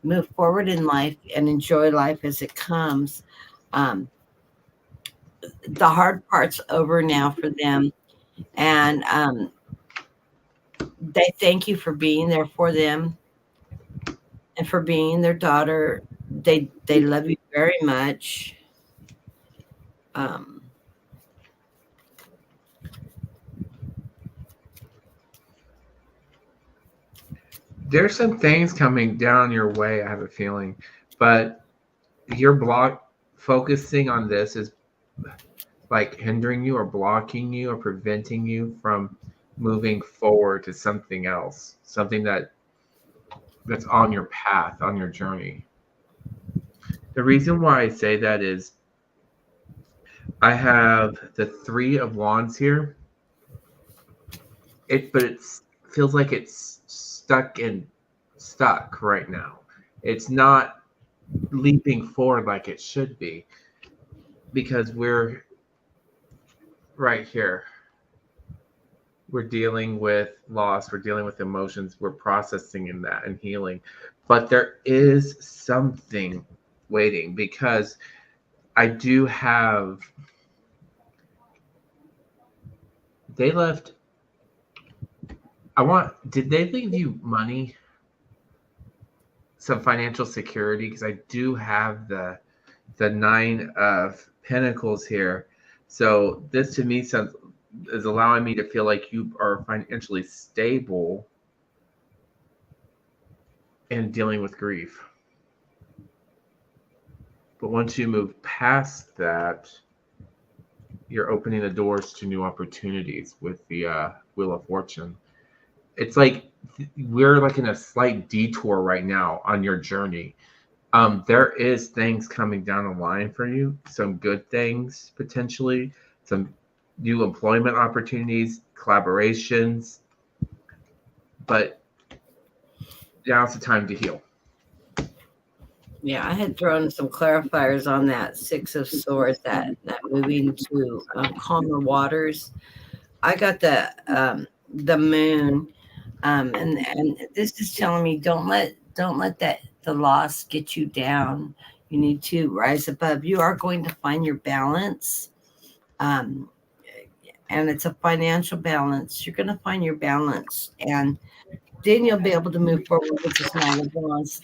move forward in life and enjoy life as it comes. Um, the hard part's over now for them, and they thank you for being there for them and for being their daughter. They love you very much. Um, There's some things coming down your way, I have a feeling. But your focusing on this is like hindering you or blocking you or preventing you from moving forward to something else, something that's on your path, on your journey. The reason why I say that is I have the Three of Wands here. But it feels like it's stuck right now. It's not leaping forward like it should be because we're right here. We're dealing with loss, we're dealing with emotions, we're processing in that and healing. But there is something waiting because I do have they left did they leave you money? Some financial security? Because I do have the Nine of Pentacles here. So this to me is allowing me to feel like you are financially stable and dealing with grief. But once you move past that, you're opening the doors to new opportunities with the Wheel of Fortune. It's like we're like in a slight detour right now on your journey. There is things coming down the line for you, some good things potentially, some new employment opportunities, collaborations, but now's the time to heal. Yeah, I had thrown some clarifiers on that Six of Swords, that moving to calmer waters. I got the moon, and this is telling me don't let that the loss get you down. You need to rise above. You are going to find your balance, um, and it's a financial balance. You're going to find your balance, and then you'll be able to move forward with this Nine of Wands.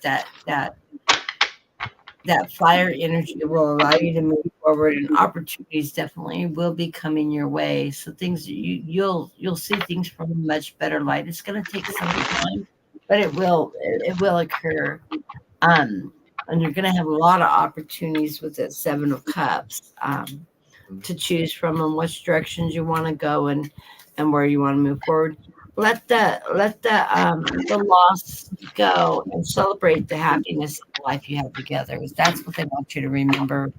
That fire energy will allow you to move forward, and opportunities definitely will be coming your way. So things you'll see things from a much better light. It's going to take some time, but it will occur. And you're going to have a lot of opportunities with that Seven of Cups, to choose from, and which directions you want to go, and where you want to move forward. Let the loss go and celebrate the happiness of the life you have together. That's what they want you to remember.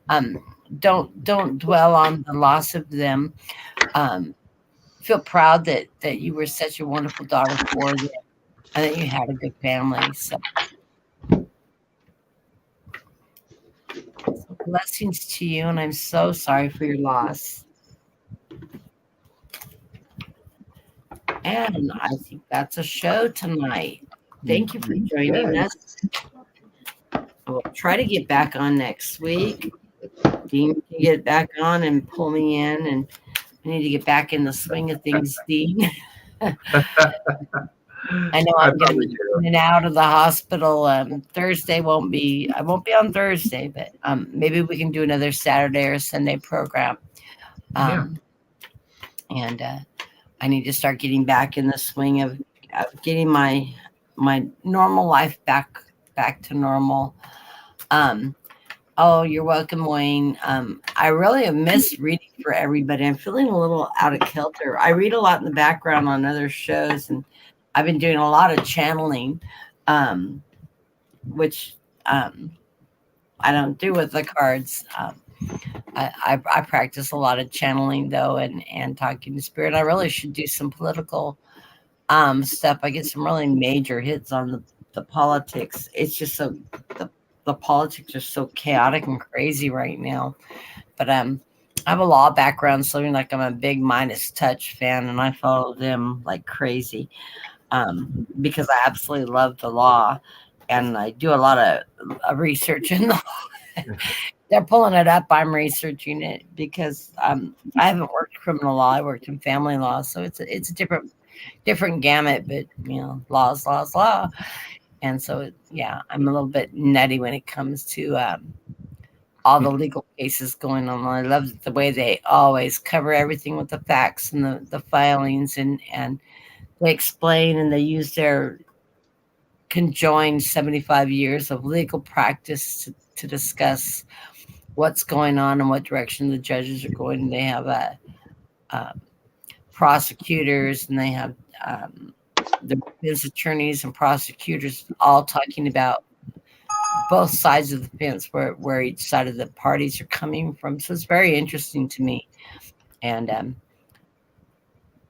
Um, don't dwell on the loss of them. Um, feel proud that you were such a wonderful daughter for them, and that you had a good family. So blessings to you, and I'm so sorry for your loss. And I think that's a show tonight. Thank you for joining us. I will try to get back on next week. Dean can get back on and pull me in, and I need to get back in the swing of things, Dean. I know I'm going to be in and out of the hospital. Thursday won't be. I won't be on Thursday, but maybe we can do another Saturday or Sunday program. And I need to start getting back in the swing of getting my normal life back to normal. Oh, you're welcome, Wayne. I really have missed reading for everybody. I'm feeling a little out of kilter. I read a lot in the background on other shows, and I've been doing a lot of channeling, which I don't do with the cards. I practice a lot of channeling though, and talking to spirit. I really should do some political stuff. I get some really major hits on the politics. It's just so the politics are so chaotic and crazy right now. But I have a law background, so like I'm a big Minus Touch fan, and I follow them like crazy, because I absolutely love the law, and I do a lot of research in the law. They're pulling it up. I'm researching it because I haven't worked criminal law. I worked in family law, so it's a different gamut. But law's law, and so yeah, I'm a little bit nutty when it comes to all the legal cases going on. I love the way they always cover everything with the facts and the filings, and they explain, and they use their conjoined 75 years of legal practice to discuss what's going on and what direction the judges are going. They have prosecutors, and they have the defense attorneys and prosecutors all talking about both sides of the fence, where each side of the parties are coming from. So it's very interesting to me. And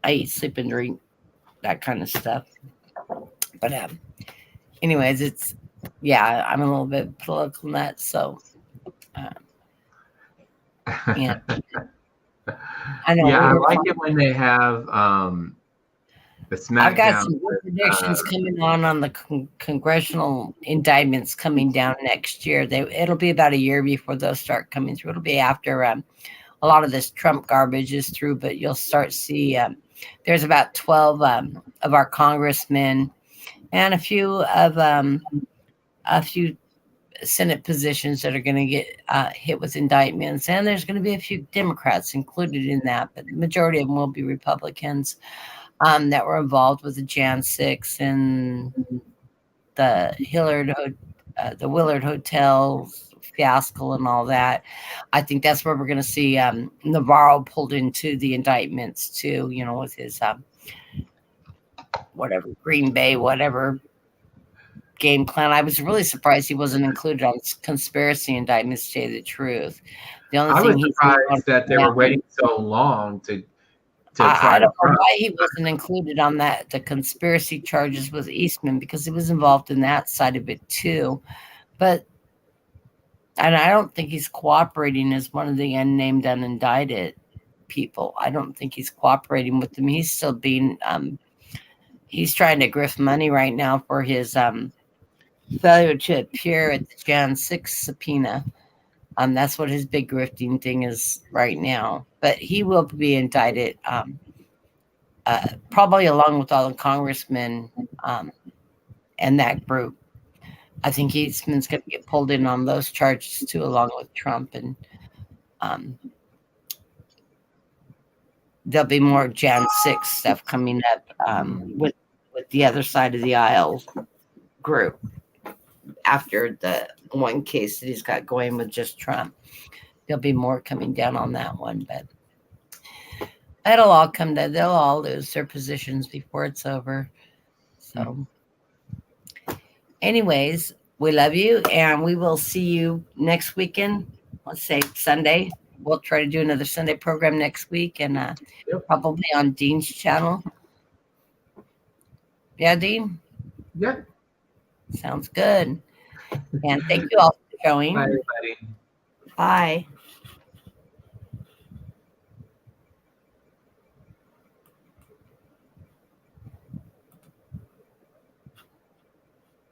I eat, sleep, and drink that kind of stuff. But anyways, I'm a little bit political nut, so yeah. I know. Yeah, I like it when they have the SmackDown. I've got some good predictions coming on the congressional indictments coming down next year. It'll be about a year before those start coming through. It'll be after a lot of this Trump garbage is through, but you'll start see there's about 12 of our congressmen and a few Senate positions that are going to get hit with indictments, and there's going to be a few Democrats included in that, but the majority of them will be Republicans that were involved with the Jan 6 and the Willard Hotels, fiasco and all that. I think that's where we're going to see Navarro pulled into the indictments too. With his whatever Green Bay, whatever game plan. I was really surprised he wasn't included on conspiracy indictments. To tell you the truth, the only I was thing he's surprised that they were waiting so long to I try don't know Trump. why he wasn't included on the conspiracy charges with Eastman, because he was involved in that side of it too. But and I don't think he's cooperating as one of the unnamed, unindicted people. I don't think he's cooperating with them. He's still being he's trying to grift money right now for his failure to appear at the Jan 6 subpoena. That's what his big grifting thing is right now. But he will be indicted, probably along with all the congressmen and that group. I think Eastman's going to get pulled in on those charges too, along with Trump, and there'll be more Jan 6 stuff coming up with the other side of the aisle group after the one case that he's got going with just Trump. There'll be more coming down on that one, but it'll all come to, they'll all lose their positions before it's over. So anyways, we love you, and we will see you next weekend. Let's say Sunday. We'll try to do another Sunday program next week, and probably on Dean's channel. Yeah, Dean? Yeah. Sounds good. And thank you all for showing. Bye, everybody. Bye.